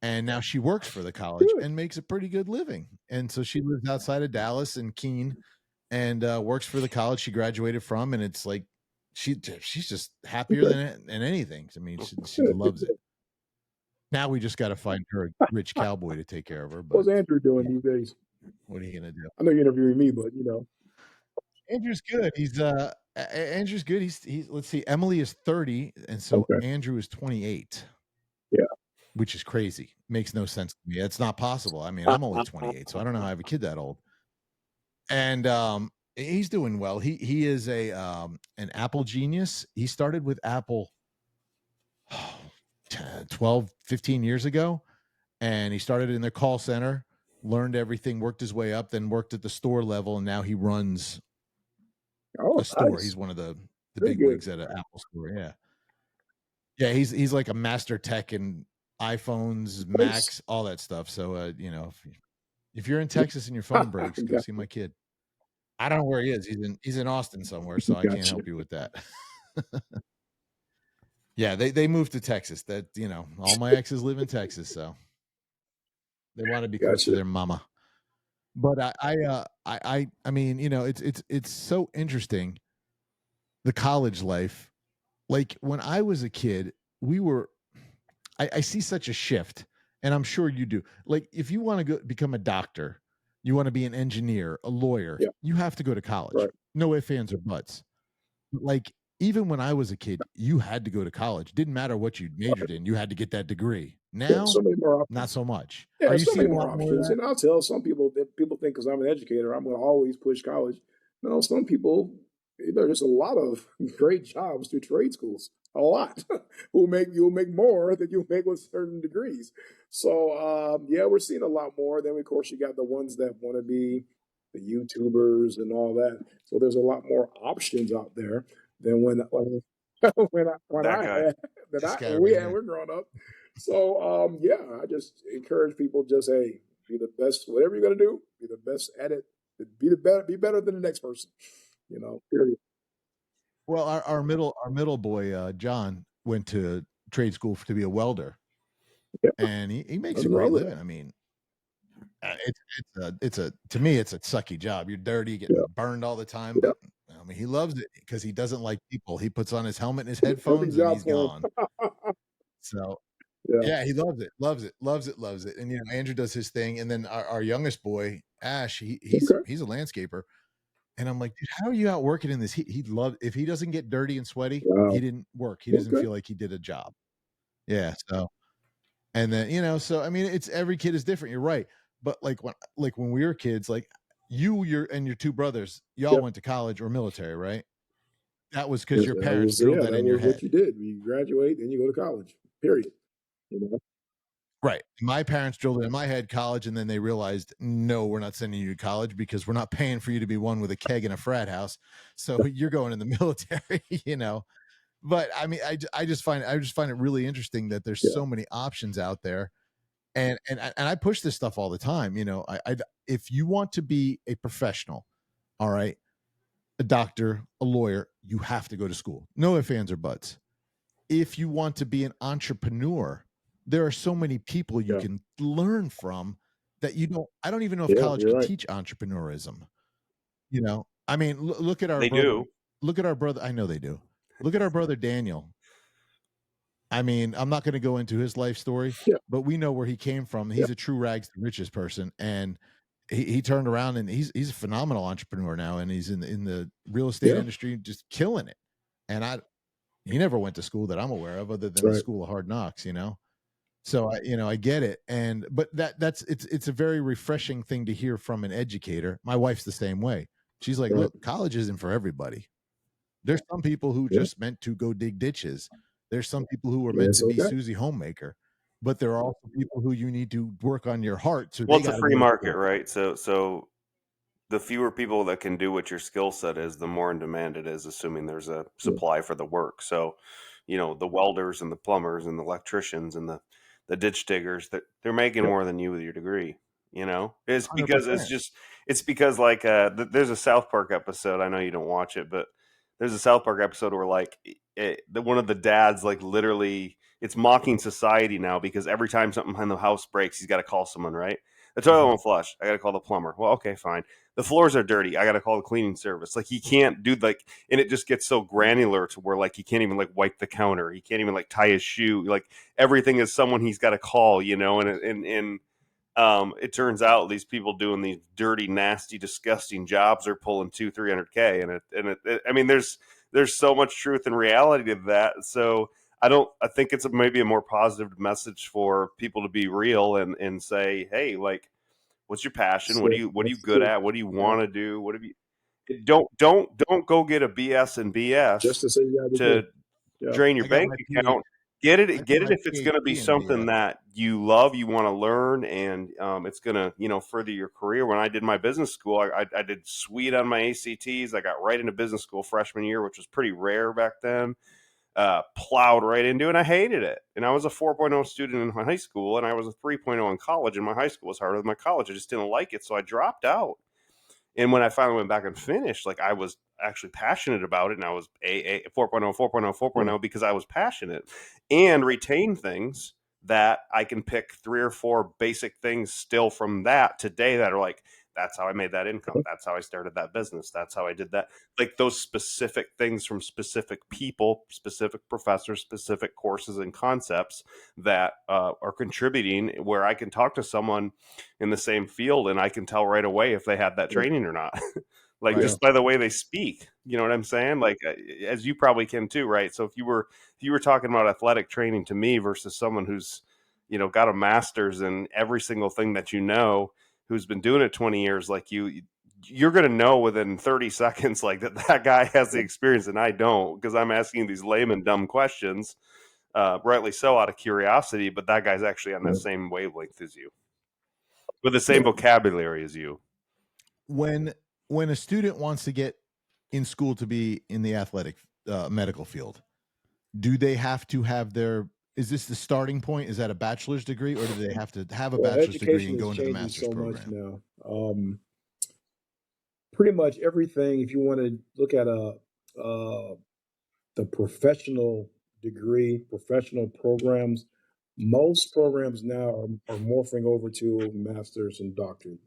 and now she works for the college Good. and makes a pretty good living. And so she lives outside of Dallas and Keene, and works for the college she graduated from. And it's like she's just happier Okay. than anything. I mean, she Good. loves it. Now we just got to find her a rich cowboy to take care of her. But What's Andrew doing these days? what are you gonna do? I know you're interviewing me, but Andrew's good. Andrew's good. He's let's see. Emily is 30, and so Okay. Andrew is 28. Yeah. Which is crazy. Makes no sense to me. It's not possible. I mean, I'm only 28, so I don't know how I have a kid that old. And he's doing well. He is an Apple genius. He started with Apple 12, 15 years ago, and he started in their call center, learned everything, worked his way up, then worked at the store level, and now he runs Oh, a store. nice. He's one of the Very big good. wigs at an Apple store. Yeah. Yeah, he's like a master tech in iPhones, Nice. Macs, all that stuff. So if you're in Texas and your phone breaks, go see my kid. I don't know where he is. He's in Austin somewhere, so I can't Gotcha. help you with that. Yeah, they moved to Texas. That all my exes live in Texas, so they want to be close to Gotcha. their mama. But I mean, it's so interesting, the college life. Like when I was a kid, I see such a shift, and I'm sure you do. Like if you want to go become a doctor, you want to be an engineer, a lawyer, Yeah. you have to go to college. Right. No ifs, ands, or buts. Like even when I was a kid, you had to go to college. Didn't matter what you majored in, you had to get that degree. Yeah. Now, So many more not options. so much. Yeah, Are you so many seeing a more lot more of options. that? And I'll tell some people that people think because I'm an educator, I'm going to always push college. No, some people there's a lot of great jobs through trade schools. A lot. You'll make more than you make with certain degrees. So yeah, we're seeing a lot more. Then of course you got the ones that want to be the YouTubers and all that. So there's a lot more options out there than when That I guy. had This guy when we right had here. we're growing up. So yeah, I just encourage people just hey, be the best, whatever you're gonna do, be the best at it. Be better than the next person. Period. Well, our middle boy, John, went to trade school to be a welder, Yeah, and he makes a nothing great wrong with living. that. I mean, it's a to me it's a sucky job. You're dirty, Yeah, getting burned all the time, yeah. but I mean, he loves it because he doesn't like people. He puts on his helmet and his Perfect headphones, and job he's for gone. him. So Yeah. yeah, he loves it, loves it, loves it, loves it. And Andrew does his thing, and then our youngest boy, Ash, Okay. he's a landscaper. And I'm like, dude, how are you out working in this? He loved if he doesn't get dirty and sweaty, he Wow. didn't work. He doesn't Okay. feel like he did a job. Yeah. So and then so I mean, it's every kid is different. You're right. But like when we were kids, like your two brothers, y'all Yeah. went to college or military, right? That was because Yes, your parents drilled that that in your was what head. you did. You graduate, then you go to college. Period. You know? Right. My parents drilled it in my head college, and then they realized, no, we're not sending you to college because we're not paying for you to be one with a keg in a frat house. So you're going in the military. But I mean, I just find it really interesting that there's Yeah. so many options out there, and I push this stuff all the time. If you want to be a professional, all right, a doctor, a lawyer, you have to go to school. No ifs, ands, or buts. If you want to be an entrepreneur, there are so many people you Yeah. can learn from that I don't even know if Yeah. college You're can right. teach entrepreneurism. I mean, look at our They brother. do. Look at our brother. I know they do. Look at our brother Daniel. I mean, I'm not going to go into his life story, Yeah. but we know where he came from. Yeah. He's a true rags to riches person, and he turned around and he's a phenomenal entrepreneur now, and he's in the real estate Yeah. industry, just killing it. And he never went to school that I'm aware of, other than the Right. school of hard knocks. So I get it, but it's a very refreshing thing to hear from an educator. My wife's the same way. She's like, Right. look, college isn't for everybody. There's some people who Yeah. just meant to go dig ditches. There's some people who were Yeah. meant It's to be okay. Susie Homemaker, but there are also people who you need to work on your heart. So Well, they it's a got to free go to market, school. right? So the fewer people that can do what your skill set is, the more in demand it is, assuming there's a Yeah. supply for the work. So, the welders and the plumbers and the electricians and the ditch diggers, they're making Yeah. more than you with your degree. It's because 100%. it's because like there's a South Park episode. I know you don't watch it, but there's a South Park episode where like one of the dads like literally it's mocking society now because every time something in the house breaks, he's got to call someone, right? The toilet won't flush. I got to call the plumber. Well, okay, fine. The floors are dirty. I got to call the cleaning service. Like he can't do and it just gets so granular to where like he can't even like wipe the counter. He can't even like tie his shoe. Like everything is someone he's got to call, and it turns out these people doing these dirty, nasty, disgusting jobs are pulling 200-300K, I mean, there's so much truth and reality to that. So I think it's maybe a more positive message for people to be real and say, hey, like, what's your passion? What are you That's good true. at? What do you Yeah. want to do? What have you? Don't go get a BS and Just BS to say you got a degree. to Yeah. drain your I got bank my account. Get I it got my if it's going to be PhD in BS. something that you love, you want to learn, and it's going to further your career. When I did my business school, I did sweet on my ACTs. I got right into business school freshman year, which was pretty rare back then. Plowed right into it, and I hated it. And I was a 4.0 student in high school, and I was a 3.0 in college, and my high school was harder than my college. I just didn't like it, so I dropped out. And when I finally went back and finished, like I was actually passionate about it, and I was a 4.0, 4.0, Yeah. 4.0 because I was passionate and retained things that I can pick 3 or 4 basic things still from that today that are like, that's how I made that income. That's how I started that business. That's how I did that. Like those specific things from specific people, specific professors, specific courses and concepts that are contributing where I can talk to someone in the same field and I can tell right away if they had that Yeah. training or not. Like Right. just by the way they speak, you know what I'm saying? Like as you probably can too, right? So if you were talking about athletic training to me versus someone who's got a master's in every single thing that who's been doing it 20 years like you, you're going to know within 30 seconds like that guy has the experience and I don't, because I'm asking these lame and dumb questions, rightly so, out of curiosity, but that guy's actually on the same wavelength as you, with the same vocabulary as you. When a student wants to get in school to be in the athletic medical field, do they have to have is this the starting point? Is that a bachelor's degree, or do they have to have a bachelor's degree and go into the master's program? So much now. Pretty much everything, if you want to look at the professional degree, professional programs, most programs now are morphing over to masters and doctorate.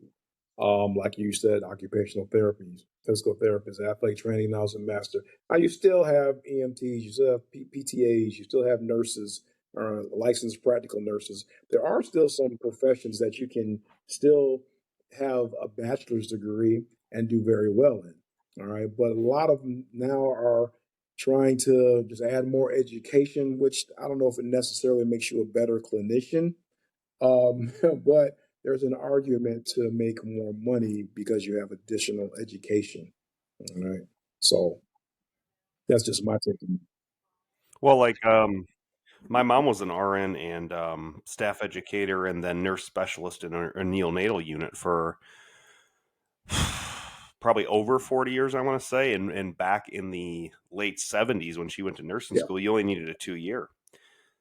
Like you said, occupational therapies, physical therapists, athletic training now is a master. Now you still have EMTs, you still have PTAs, you still have nurses, licensed practical nurses. There are still some professions that you can still have a bachelor's degree and do very well in. All right. But a lot of them now are trying to just add more education, which I don't know if it necessarily makes you a better clinician. But there's an argument to make more money because you have additional education. All right. So that's just my take on it. Well, like, my mom was an RN and staff educator and then nurse specialist in a neonatal unit for probably over 40 years, I want to say. And back in the late 70s when she went to nursing school, you only needed a 2-year.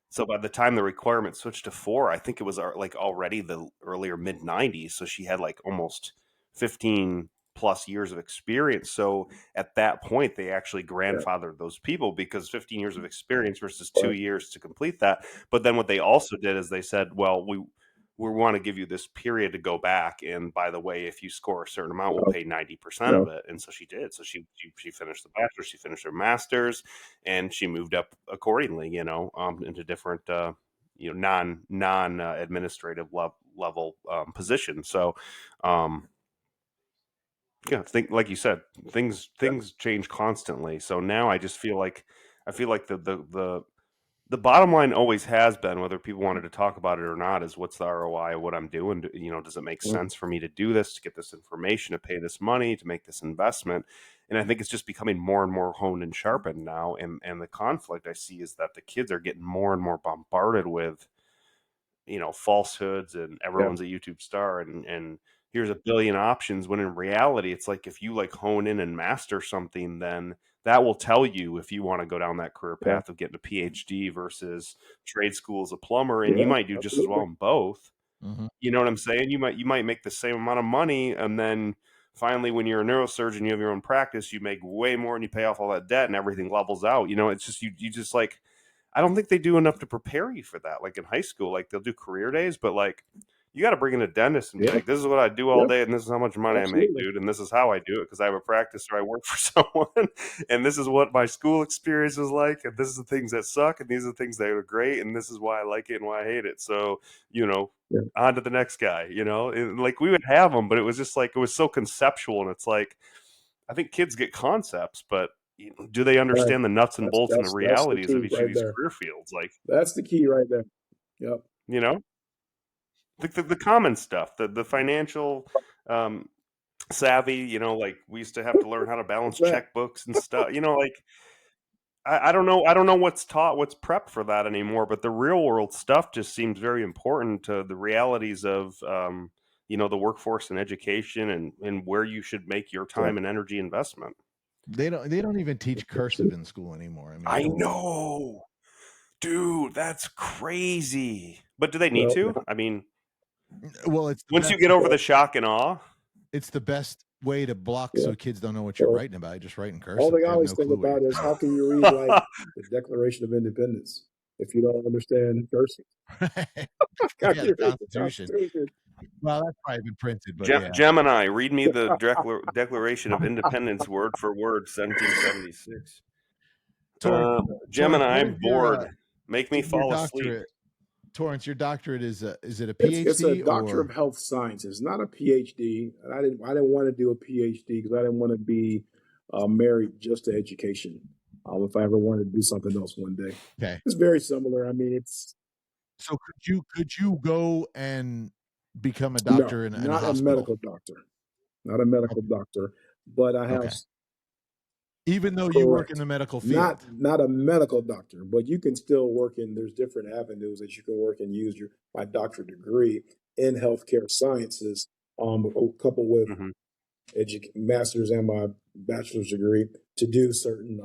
So by the time the requirement switched to 4, I think it was like already the earlier mid 90s. So she had like almost 15 plus years of experience. So at that point, they actually grandfathered those people because 15 years of experience versus 2 years to complete that. But then what they also did is they said, well, we want to give you this period to go back. And by the way, if you score a certain amount, we'll pay 90% of it. And so she did. So she finished the bachelor's, she finished her master's, and she moved up accordingly, into different, non administrative level positions. So, think like you said, things change constantly. So now I just feel like the bottom line always has been, whether people wanted to talk about it or not, is what's the ROI of what I'm doing? Does it make sense for me to do this, to get this information, to pay this money, to make this investment? And I think it's just becoming more and more honed and sharpened now. And the conflict I see is that the kids are getting more and more bombarded with, falsehoods, and everyone's a YouTube star, and here's a billion options, when in reality, it's like, if you like hone in and master something, then that will tell you if you want to go down that career path of getting a PhD versus trade school as a plumber, and you might do just as well in both. Mm-hmm. You know what I'm saying? You might make the same amount of money, and then finally, when you're a neurosurgeon, you have your own practice, you make way more, and you pay off all that debt, and everything levels out. It's just you just like, I don't think they do enough to prepare you for that. Like in high school, like they'll do career days, but like, you got to bring in a dentist and be like, this is what I do all day, and this is how much money I make, dude, and this is how I do it because I have a practice or I work for someone, and this is what my school experience was like, and this is the things that suck, and these are the things that are great, and this is why I like it and why I hate it. So, on to the next guy, and like we would have them, but it was just like, it was so conceptual, and it's like, I think kids get concepts, but do they understand the nuts and bolts and the realities of each of these career fields? Like, that's the key right there. Yep. The common stuff, the financial savvy, like we used to have to learn how to balance checkbooks and stuff, like I don't know what's taught, what's prepped for that anymore, but the real world stuff just seems very important to the realities of the workforce and education, and where you should make your time and energy investment. They don't even teach cursive in school anymore. I know, dude, that's crazy. But do they need to? I mean, well, it's once you get over the shock and awe, it's the best way to block so kids don't know what you're writing about. Just writing cursive. All they always think about is, how can you read like the Declaration of Independence if you don't understand cursive? The Constitution. Well, that's probably been printed, but Gemini, read me the Declaration of Independence word for word, 1776. Gemini, I'm bored. Make me fall asleep. Torrance, your doctorate is it a PhD? It's a Doctor of Health Sciences, not a PhD. And I didn't want to do a PhD because I didn't want to be married just to education. If I ever wanted to do something else one day. Okay, it's very similar. I mean, it's. So could you go and become a doctor in a hospital? Not a medical doctor. not a medical doctor, but I have. Okay. Even though you work in the medical field, not a medical doctor, but you can still work in. There's different avenues that you can work and use my doctorate degree in healthcare sciences, coupled with master's and my bachelor's degree to do certain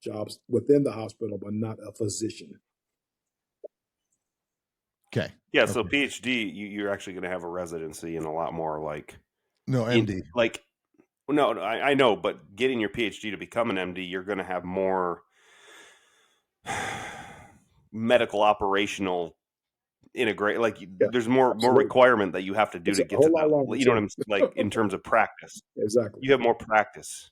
jobs within the hospital, but not a physician. Okay. Yeah. So PhD, you're actually going to have a residency and a lot more MD. No, I know, but getting your PhD to become an MD, you're going to have more medical operational integrate. There's more requirement that you have to do to get to that. You know what I'm like in terms of practice. Exactly. You have more practice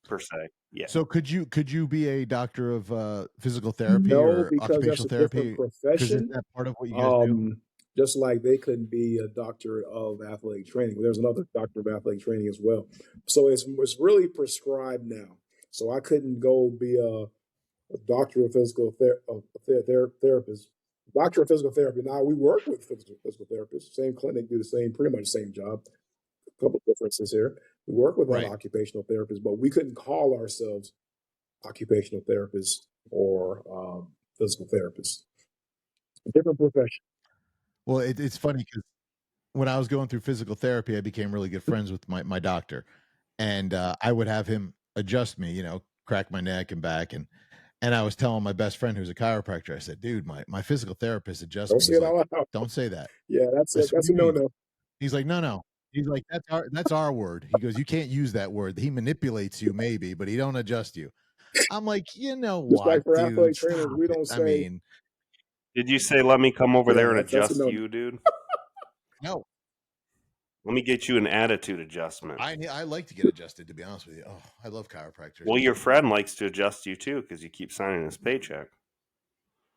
per se. Yeah. So could you be a doctor of physical therapy or because occupational that's a therapy? different profession. Is that part of what you guys do? Just like they couldn't be a doctor of athletic training. There's another doctor of athletic training as well. So it's really prescribed now. So I couldn't go be a doctor of physical therapist. Doctor of physical therapy. Now we work with physical therapists. Same clinic, do pretty much the same job. A couple of differences here. We work with occupational therapists, but we couldn't call ourselves occupational therapists or physical therapists. A different profession. Well, it's funny because when I was going through physical therapy, I became really good friends with my doctor, and I would have him adjust me, crack my neck and back, and I was telling my best friend who's a chiropractor, I said, dude, my physical therapist adjusts me. He's like, don't say that. Yeah, that's a no-no. He's like, no. He's like, that's our word. He goes, you can't use that word. He manipulates you maybe, but he don't adjust you. I'm like, what, like for dude? Athletic trainers, we don't say. Did you say, let me come over there and adjust you, dude? No. Let me get you an attitude adjustment. I like to get adjusted, to be honest with you. Oh, I love chiropractors. Well, your friend likes to adjust you too because you keep signing his paycheck.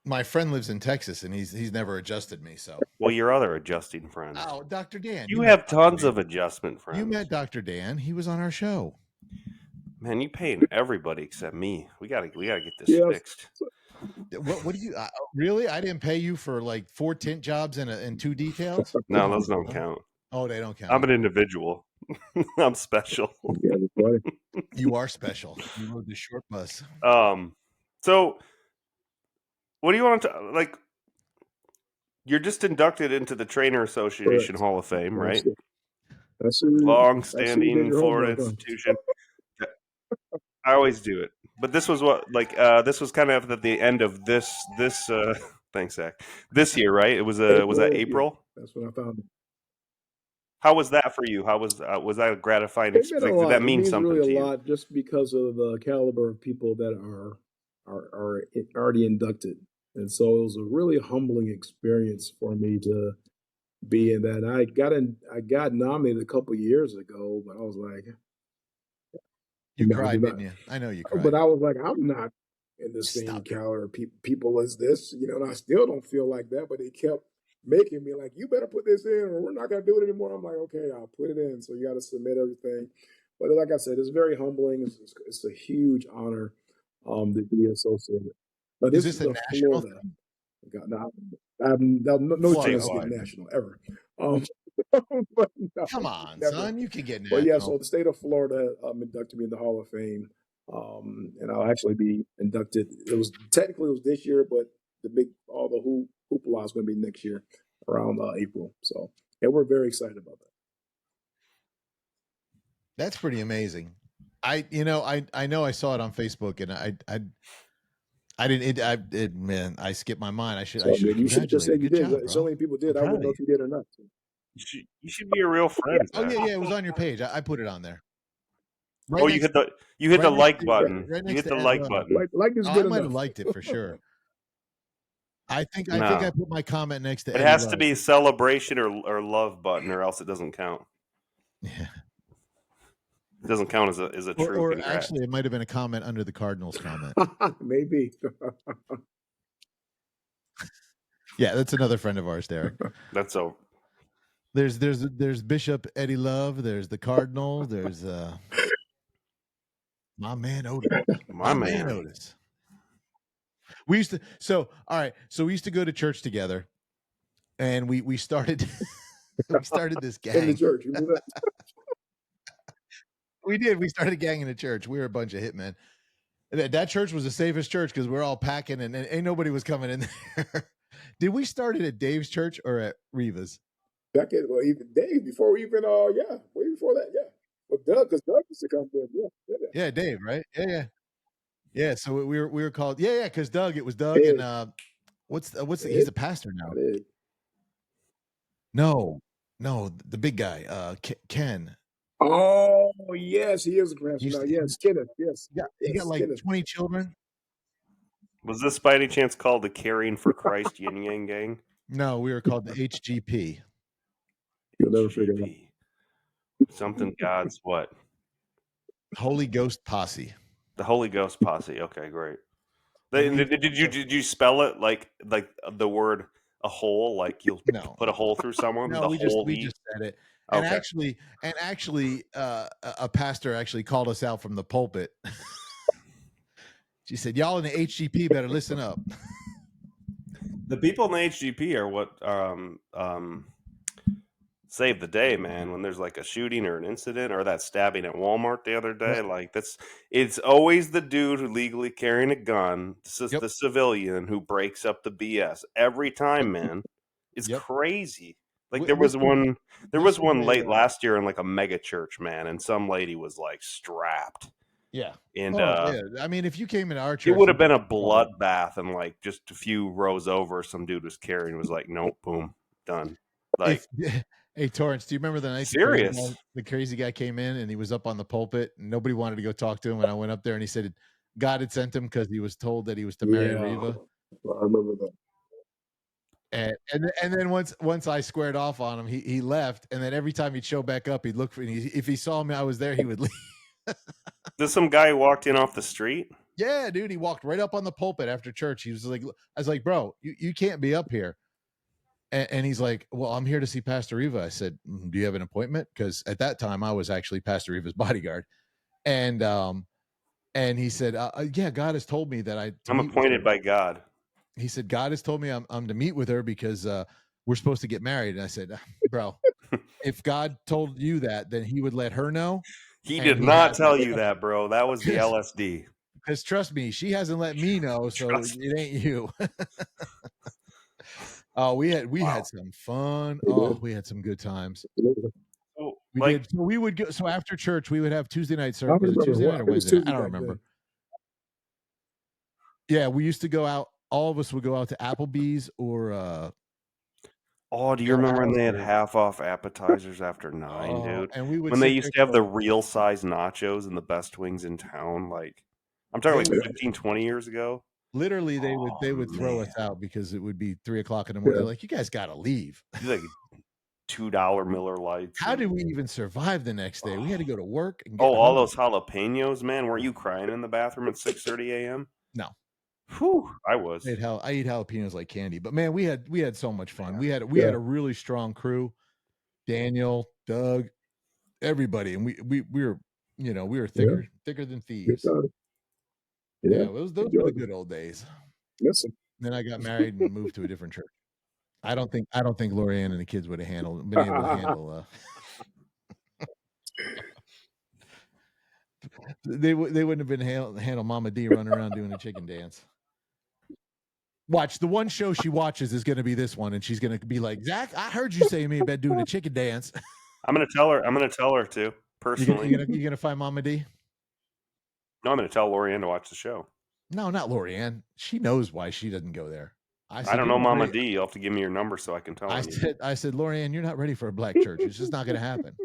My friend lives in Texas, and he's never adjusted me. So, well, your other adjusting friend. Oh, Dr. Dan. You have tons of adjustment friends. You met Dr. Dan. He was on our show. Man, you paying everybody except me. We gotta get this fixed. What do you really? I didn't pay you for like 4 tint jobs and 2 details. No, those don't count. Oh, they don't count. I'm an individual. I'm special. You are special. You rode the short bus. So what do you want to like? You're just inducted into the Trainer Association Hall of Fame, right? That's long-standing Florida institution. I always do it, but this was this was kind of at the end of this. Thanks, Zach. This year, right? It was was that April? That's when I found it. How was that for you? How was that a gratifying experience? Did that mean something really to you? A lot, just because of the caliber of people that are already inducted, and so it was a really humbling experience for me to be in that. I got nominated a couple of years ago, but I was like, you cried, didn't you? I know you cried, but I was like, I'm not in the same caliber of people as this, and I still don't feel like that. But they kept making me like, you better put this in or we're not going to do it anymore. I'm like, okay, I'll put it in. So you got to submit everything. But like I said, it's very humbling. It's a huge honor to be associated. But this is a national Florida. No chance to get national ever. But no, come on, never. Son, you can get national. But yeah, so the state of Florida inducted me in the Hall of Fame. And I'll actually be inducted. It was this year, but all the hoopla is going to be next year around April. So, yeah, we're very excited about that. That's pretty amazing. I know I saw it on Facebook, and I didn't. Man, I skipped my mind. I should. You should just say you did. Job, so many people did. I wouldn't know if you did or not. You should be a real friend. Oh yeah, it was on your page. I put it on there. Right you hit the like button. You hit the like button. Like is good I might have liked it for sure. I think I put my comment next to it. Has to be celebration or love button, or else it doesn't count. Yeah, it doesn't count as a true. Or actually, it might have been a comment under the Cardinals comment. Maybe. Yeah, that's another friend of ours, Derek. That's so. There's Bishop Eddie Love. There's the Cardinal. There's my man Otis. My man Otis. We used to we used to go to church together, and we started we started this gang in the church. You know that? We did. We started a gang in the church. We were a bunch of hitmen. That church was the safest church because we're all packing and ain't nobody was coming in there. Did we start it at Dave's church or at Reva's? Back at even Dave before we even way before that, yeah. But Doug, because Doug used to come there, yeah, Dave, right? Yeah. So we were called because Doug. It was Doug Ed. and what's he's a pastor now. Ed. No, the big guy, Ken. Oh yes, he is a pastor now. Yes, Kenneth. Yes, he got like Kenneth. 20 children. Was this by any chance called the Caring for Christ Yin Yang Gang? No, we were called the HGP. You'll never figure it out. Something God's what? Holy Ghost Posse. The Holy Ghost Posse. Okay, great. Did you spell it like the word a hole? Like you'll put a hole through someone? No, we just said it. And actually, a pastor actually called us out from the pulpit. She said, "Y'all in the HGP better listen up." The people in the HGP are what save the day, man. When there's like a shooting or an incident or that stabbing at Walmart the other day, like it's always the dude who legally carrying a gun. This is the civilian who breaks up the BS every time, man. It's crazy. Like there was one late last year in like a mega church, man, and some lady was like strapped. Yeah. And I mean, if you came into our church, it would have been a bloodbath, and like just a few rows over, some dude was carrying, was like, nope, boom, done. Like, hey Torrance, do you remember the night the crazy guy came in and he was up on the pulpit and nobody wanted to go talk to him, and I went up there and he said God had sent him because he was told that he was to marry Reva. I remember that. And then once I squared off on him, he left, and then every time he'd show back up, he'd look for me. If he saw me, I was there, he would leave. There's some guy who walked in off the street. Yeah, dude, he walked right up on the pulpit after church. He was like, I was like, bro, you can't be up here. And he's like, well, I'm here to see Pastor Reva. I said, do you have an appointment? Because at that time I was actually Pastor Reva's bodyguard. And he said, yeah, God has told me that I'm appointed by God. He said, God has told me I'm to meet with her because we're supposed to get married. And I said, bro, if God told you that, then he would let her know. He did not tell you that, bro. That was the LSD. Because trust me, she hasn't let me know, so it ain't you. Oh, we had some fun. Oh, we had some good times. We did. So we would go. So after church, we would have Tuesday night service. Tuesday night or Wednesday night? I don't remember. Yeah, we used to go out. All of us would go out to Applebee's or. Oh, do you remember when they had half off appetizers after 9, dude? And when they used to have the real size nachos and the best wings in town, like I'm talking like 15, 20 years ago. Literally, they would throw us out because it would be 3:00 in the morning. They're like, you guys got to leave. Like $2 Miller Lights. How did we even survive the next day? We had to go to work. And all those jalapenos, man. Weren't you crying in the bathroom at 6:30 a.m.? No. Whew, I was. I eat jalapenos like candy, but man, we had so much fun. We had a really strong crew. Daniel, Doug, everybody, and we were thicker than thieves. Yeah, those were the good old days. Listen. Then I got married and moved to a different church. I don't think Lorianne and the kids would have been able to handle. They wouldn't have been handle Mama D running around doing a chicken dance. Watch, the one show she watches is going to be this one, and she's going to be like, Zach, I heard you say me about doing a chicken dance. I'm going to tell her to personally. You going to find Mama D? No, I'm going to tell Lorianne to watch the show. No, not Lorianne. She knows why she doesn't go there. I don't know Mama D. You'll have to give me your number so I can tell her. I said, Lorianne, you're not ready for a black church. It's just not going to happen.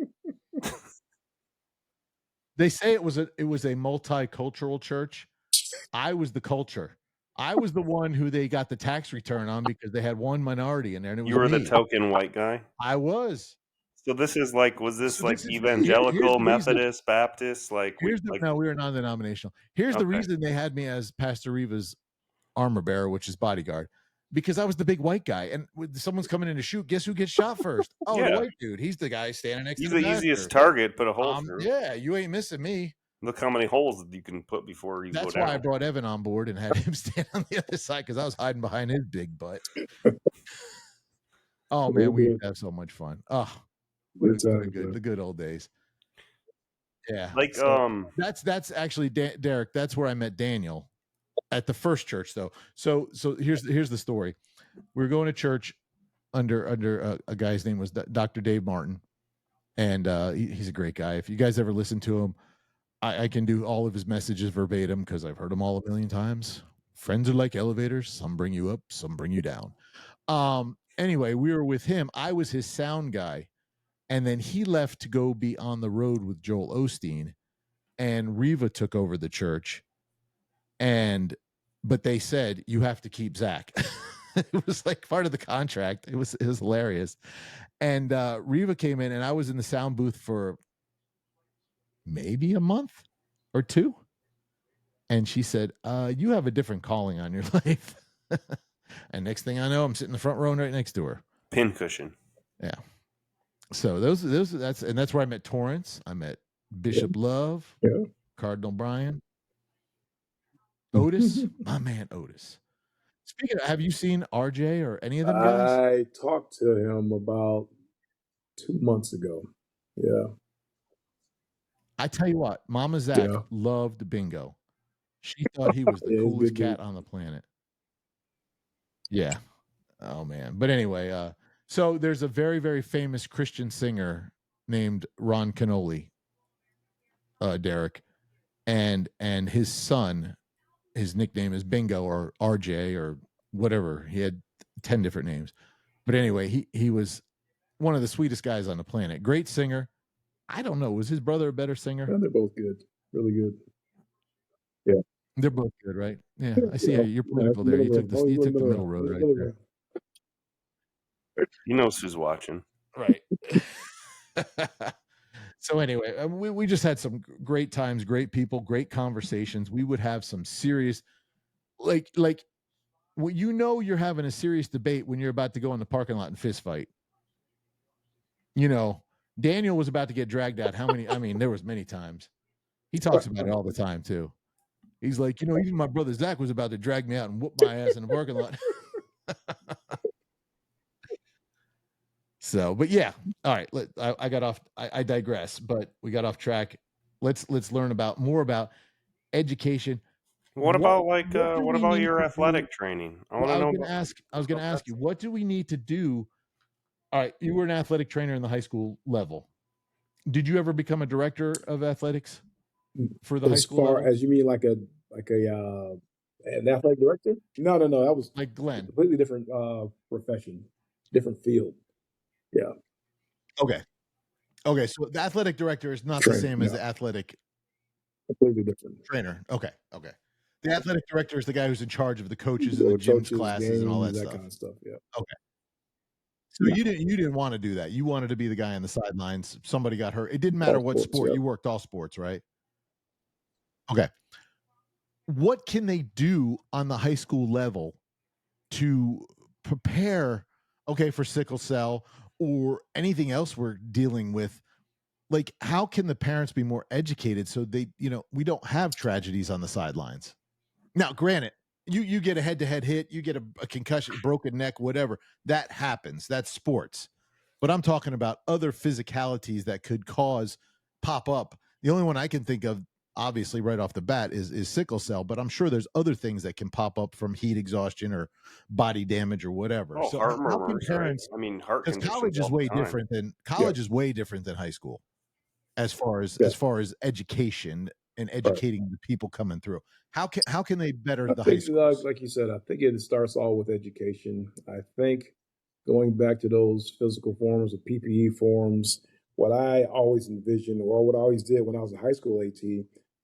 They say it was a multicultural church. I was the culture. I was the one who they got the tax return on because they had one minority in there. And it was you were me. The token white guy? I was. So this is like, was this evangelical, Methodist, Baptist? No, we were non-denominational. Here's the reason they had me as Pastor Reva's armor bearer, which is bodyguard, because I was the big white guy. And when someone's coming in to shoot, guess who gets shot first? Oh, the white dude. He's the guy standing next to the easiest target, put a hole through. Yeah, you ain't missing me. Look how many holes you can put before you go down. That's why I brought Evan on board and had him stand on the other side because I was hiding behind his big butt. Oh, man, we have so much fun. Oh, the good old days. Yeah. Like, So that's actually Derek. That's where I met Daniel at the first church, though. So here's the story. We were going to church under a guy's name was Dr. Dave Martin, and he's a great guy. If you guys ever listen to him, I can do all of his messages verbatim because I've heard them all a million times. Friends are like elevators; some bring you up, some bring you down. Anyway, we were with him. I was his sound guy, and then he left to go be on the road with Joel Osteen, and Riva took over the church. But they said you have to keep Zach. It was like part of the contract. It was hilarious. And Riva came in, and I was in the sound booth for maybe a month or two. And she said, you have a different calling on your life. And next thing I know, I'm sitting in the front row right next to her. Pincushion. Yeah. So that's where I met Torrance. I met Bishop Love, Cardinal Brian, Otis, my man Otis. Speaking of, have you seen RJ or any of them guys? I talked to him about 2 months ago. Yeah. I tell you what, Mama Zach loved Bingo. She thought he was the coolest cat on the planet. Yeah. Oh man. But anyway, so there's a very, very famous Christian singer named Ron Canoli, Derek, and his son, his nickname is Bingo or RJ or whatever. He had 10 different names. But anyway, he was one of the sweetest guys on the planet. Great singer. I don't know. Was his brother a better singer? Yeah, they're both good. Really good. Yeah. They're both good, right? Yeah. I see how you're political there. You took the middle road right there. He knows who's watching. Right. So anyway, we just had some great times, great people, great conversations. We would have some serious, like you're having a serious debate when you're about to go in the parking lot and fist fight. Daniel was about to get dragged out. How many? I mean, there was many times. He talks about it all the time too. He's like, even my brother Zach was about to drag me out and whoop my ass in the parking lot. So, but yeah, all right. I got off. I digress, but we got off track. Let's learn more about education. What about your athletic training? I want to know. I was going to ask you, what do we need to do? All right, you were an athletic trainer in the high school level. Did you ever become a director of athletics for the high school level? As you mean like an athletic director? No. That was like Glenn. A completely different profession, different field. Yeah. Okay. So the athletic director is not the same as the athletic completely different trainer. Okay. The athletic director is the guy who's in charge of the coaches and the gyms, classes, games, and all that stuff. Kind of stuff. Yeah. Okay. So you didn't want to do that. You wanted to be the guy on the sidelines. Somebody got hurt. It didn't matter what sport. You worked all sports, right? Okay. What can they do on the high school level to prepare, for sickle cell or anything else we're dealing with? Like, how can the parents be more educated so they, we don't have tragedies on the sidelines? Now, granted, you get a head-to-head hit, you get a concussion, broken neck, whatever. That happens. That's sports. But I'm talking about other physicalities that could pop up. The only one I can think of, obviously, right off the bat is sickle cell, but I'm sure there's other things that can pop up from heat exhaustion or body damage or whatever. So heart murmurs, parents, right? I mean, heart conditions. College is way different than is way different than high school as far as education and educating the people coming through. How can they better the high school? Like you said, I think it starts all with education. I think going back to those physical forms of PPE forms, what I always envisioned or what I always did when I was a high school AT,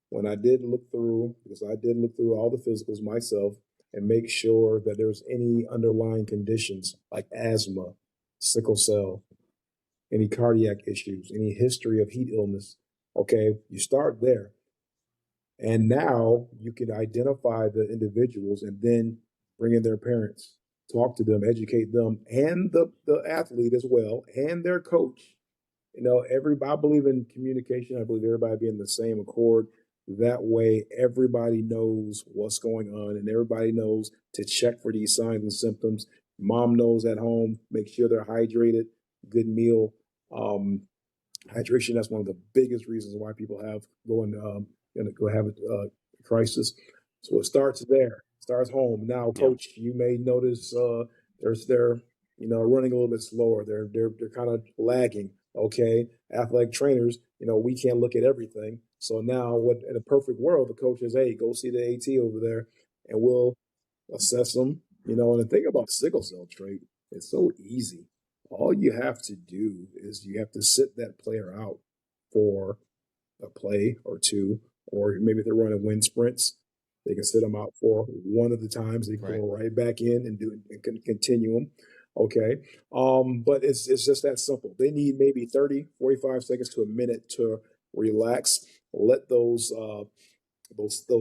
when I did look through all the physicals myself and make sure that there's any underlying conditions like asthma, sickle cell, any cardiac issues, any history of heat illness. Okay, you start there. And now you can identify the individuals and then bring in their parents, talk to them, educate them, and the athlete as well, and their coach. I believe in communication. I believe everybody being in the same accord. That way, everybody knows what's going on and everybody knows to check for these signs and symptoms. Mom knows at home, make sure they're hydrated, good meal, Hydration, that's one of the biggest reasons why people go have a crisis. So it starts there, starts home. Now, Yeah. coach, you may notice they're running a little bit slower. They're kind of lagging. Okay, athletic trainers, we can't look at everything. So now, what in a perfect world, the coach is, hey, go see the AT over there, and we'll assess them. And the thing about sickle cell trait, it's so easy. All you have to do is you have to sit that player out for a play or two, or maybe if they're running wind sprints, they can sit them out for one of the times. They can go right back in and continue them. Okay. But it's just that simple. They need maybe 30, 45 seconds to a minute to relax, let those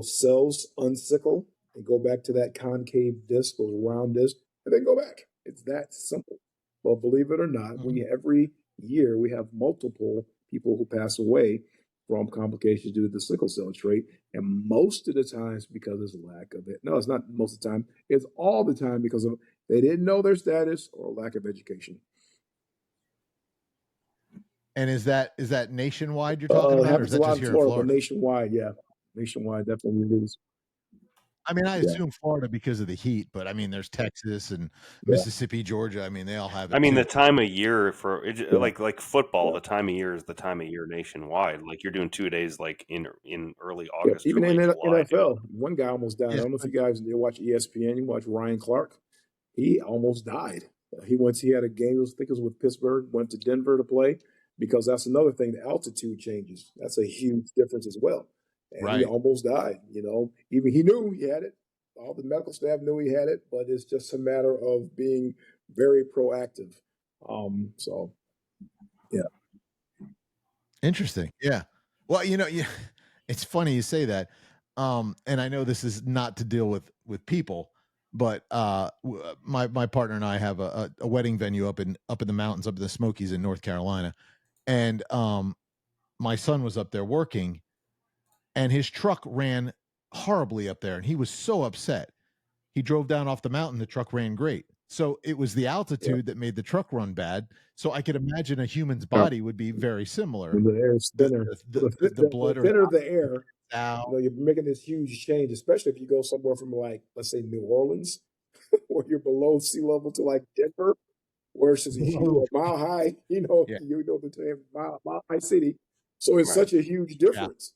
cells unsickle and go back to that concave disc, those round disc, and then go back. It's that simple. Well, believe it or not, every year we have multiple people who pass away from complications due to the sickle cell trait, and most of the times because there's a lack of it. No, it's not most of the time. It's all the time because of they didn't know their status or lack of education. And is that nationwide you're talking about, or is that just here in Florida? Nationwide, yeah, nationwide definitely lose. I mean, I assume Florida because of the heat, but I mean, there's Texas and Mississippi, Georgia. I mean, they all have it. I mean, too. the time of year for like football, the time of year is the time of year nationwide. Like you're doing 2 days, like in early August, even or in late July, NFL. One guy almost died. I don't know if you guys watch ESPN. You watch Ryan Clark. He almost died. He had a game. I think it was with Pittsburgh. Went to Denver to play because that's another thing. The altitude changes. That's a huge difference as well. And he almost died. Even he knew he had it. All the medical staff knew he had it, but it's just a matter of being very proactive. So, yeah. Interesting. Yeah. Well, it's funny you say that. And I know this is not to deal with people, but my partner and I have a wedding venue up in the mountains, up in the Smokies in North Carolina, and my son was up there working, and his truck ran horribly up there, and he was so upset. He drove down off the mountain. The truck ran great. So it was the altitude that made the truck run bad. So I could imagine a human's body would be very similar. When the air is thinner, the blood the thinner the air, out. you're making this huge change, especially if you go somewhere from like, let's say New Orleans, where you're below sea level to like Denver, where it's just a mile high, the term mile high city. So it's such a huge difference,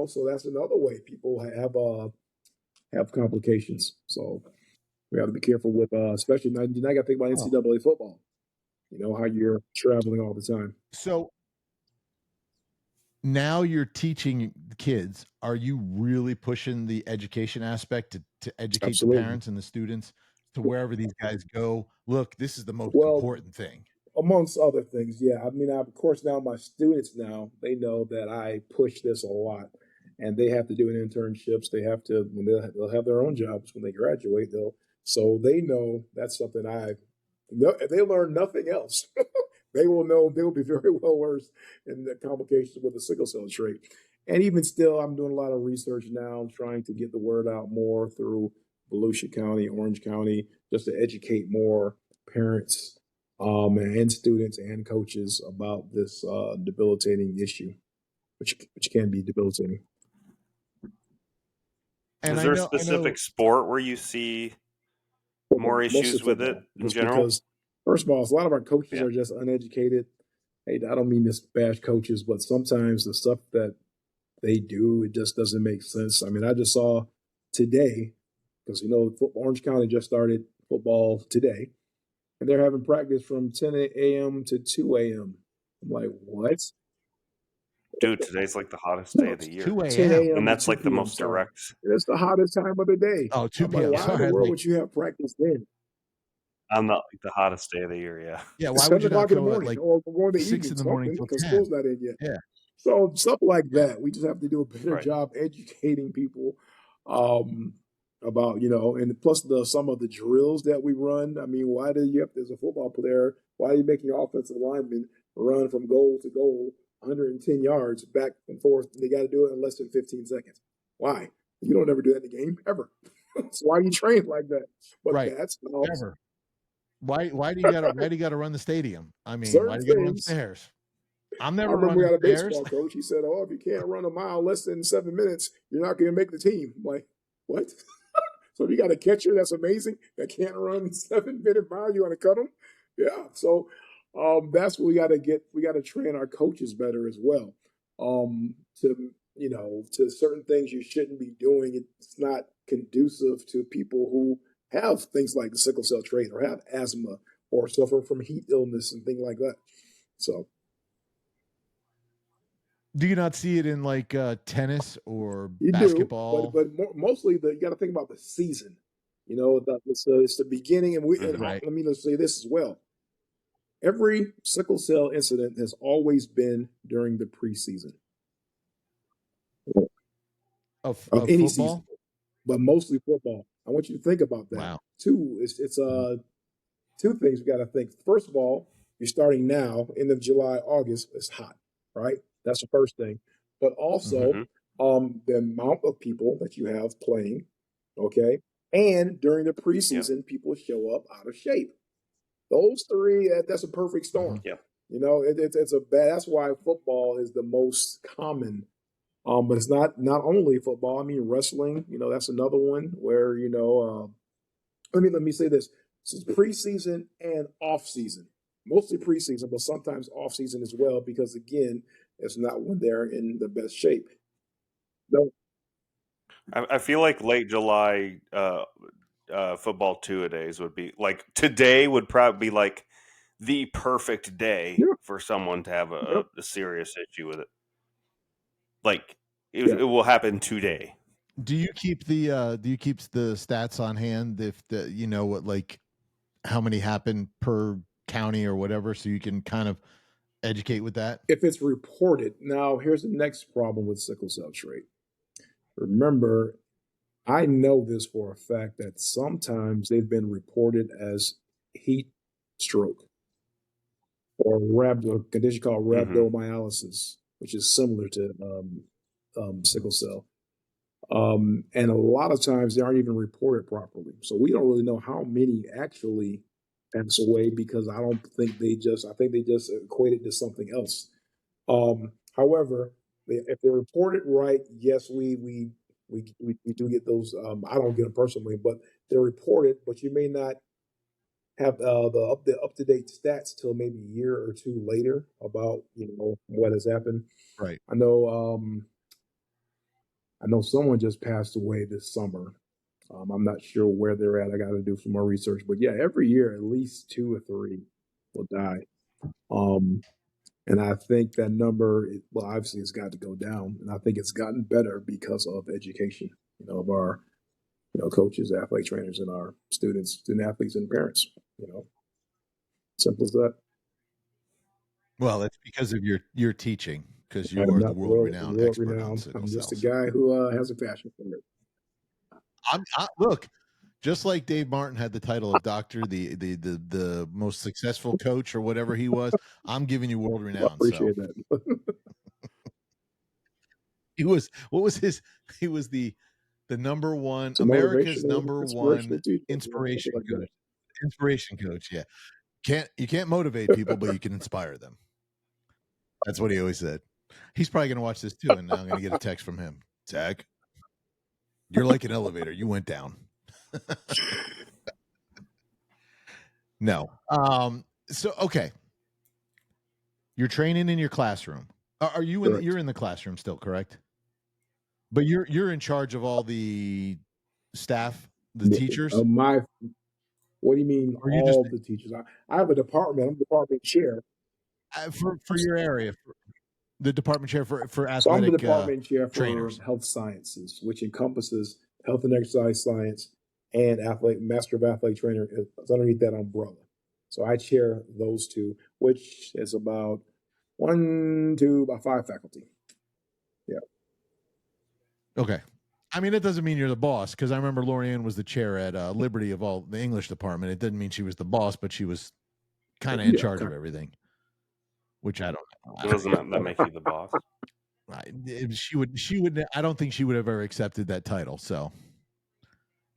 so that's another way people have complications. So we have to be careful with, especially now you got to think about NCAA football, how you're traveling all the time. So now you're teaching kids. Are you really pushing the education aspect to educate the parents and the students to wherever these guys go? Look, this is the most important thing. Amongst other things, yeah. I mean, of course, now my students they know that I push this a lot, and they have to do internships. They have to when they'll have their own jobs when they graduate. So they know that's something if they learn nothing else, they will know they will be very well versed in the complications with the sickle cell trait. And even still, I'm doing a lot of research now. I'm trying to get the word out more through Volusia County, Orange County, just to educate more parents and students and coaches about this debilitating issue, which can be debilitating. And is there a specific sport where you see more issues with it in general? Because, first of all, a lot of our coaches are just uneducated. Hey, I don't mean to bash coaches, but sometimes the stuff that they do, it just doesn't make sense. I mean, I just saw today, because, Orange County just started football today, and they're having practice from 10 a.m. to 2 a.m. I'm like, what? Dude, today's like the hottest day of the year. 2 a.m. And that's like the most direct. It's the hottest time of the day. Oh, 2 p.m. Why in the world would you have practice then? I'm not like the hottest day of the year, yeah. Yeah, why would you not go at like or going to 6 in the morning because school's not in yet? Yeah. So stuff like that. We just have to do a better job educating people about, and plus some of the drills that we run. I mean, why do you have, as a football player, why are you making your offensive linemen run from goal to goal 110 yards back and forth? They got to do it in less than 15 seconds. Why? You don't ever do that in the game, ever. So why do you train like that? But that's ever. Why do you gotta run the stadium? I mean, why do you gotta run stairs? I'm never I remember we running had a stairs. baseball coach. He said, "Oh, if you can't run a mile less than 7 minutes, you're not going to make the team." I'm like, what? So if you got a catcher that's amazing that can't run 7-minute mile, you want to cut him? Yeah. So that's what we got to get. We got to train our coaches better as well. To certain things you shouldn't be doing. It's not conducive to people who have things like the sickle cell trait or have asthma or suffer from heat illness and things like that. So. Do you not see it in like tennis or You basketball? but mostly you got to think about the season. It's the beginning, and Right. let me just say this as well. Every sickle cell incident has always been during the preseason Of any football? season, but mostly football. I want you to think about that. Wow. Two things we got to think. First of all, you're starting now, end of July, August. It's hot, right? That's the first thing. But also, the amount of people that you have playing, okay, and during the preseason, people show up out of shape. Those three, that's a perfect storm. Yeah. It's a bad. That's why football is the most common. But it's not only football. I mean, wrestling. That's another one where let me say this: it's preseason and off season. Mostly preseason, but sometimes off season as well, because again, it's not when they're in the best shape. No. I feel like late July football two-a-days would be like today would probably be like the perfect day for someone to have a serious issue with it. Like it will happen today. Do you keep the stats on hand if how many happen per county or whatever, so you can kind of educate with that? If it's reported. Now, here's the next problem with sickle cell trait. Remember, I know this for a fact that sometimes they've been reported as heat stroke or a condition called rhabdomyolysis, which is similar to sickle cell. And a lot of times they aren't even reported properly. So we don't really know how many actually pass away because I think they just equated to something else. However, if they're reported right, yes, we do get those. I don't get them personally, but they're reported, but you may not have the up-to-date stats till maybe a year or two later about what has happened. Right. I know someone just passed away this summer. I'm not sure where they're at. I got to do some more research, but yeah, every year at least 2 or 3 will die. And I think that number, obviously it's got to go down, and I think it's gotten better because of education, of our, coaches, athlete trainers, and our student athletes and parents. Simple as that. Well, it's because of your teaching, because you are the world-renowned expert on sickle I'm just cells. a guy who has a passion for it. Look, just like Dave Martin had the title of doctor, the most successful coach or whatever he was, I'm giving you world renowned. I appreciate that. He was the number one, America's number one inspiration coach. Inspiration coach, yeah. You can't motivate people, but you can inspire them. That's what he always said. He's probably going to watch this too, and now I'm going to get a text from him. Zach, you're like an elevator. You went down. No. So okay. You're training in your classroom. Are you you're in the classroom still, correct? But you're in charge of all the staff, the teachers? What do you mean all the teachers? I have a department. I'm the department chair. For your area, the department chair for athletic So I'm the department chair for trainers. health sciences, which encompasses health and exercise science and master of athlete trainer. It's underneath that umbrella. So I chair those two, which is about 5 faculty. Yeah. Okay. I mean, it doesn't mean you're the boss, because I remember Lorianne was the chair at Liberty of all the English department. It didn't mean she was the boss, but she was kind of in charge of everything, which I don't know. Doesn't that make you the boss? She would. I don't think she would have ever accepted that title. So,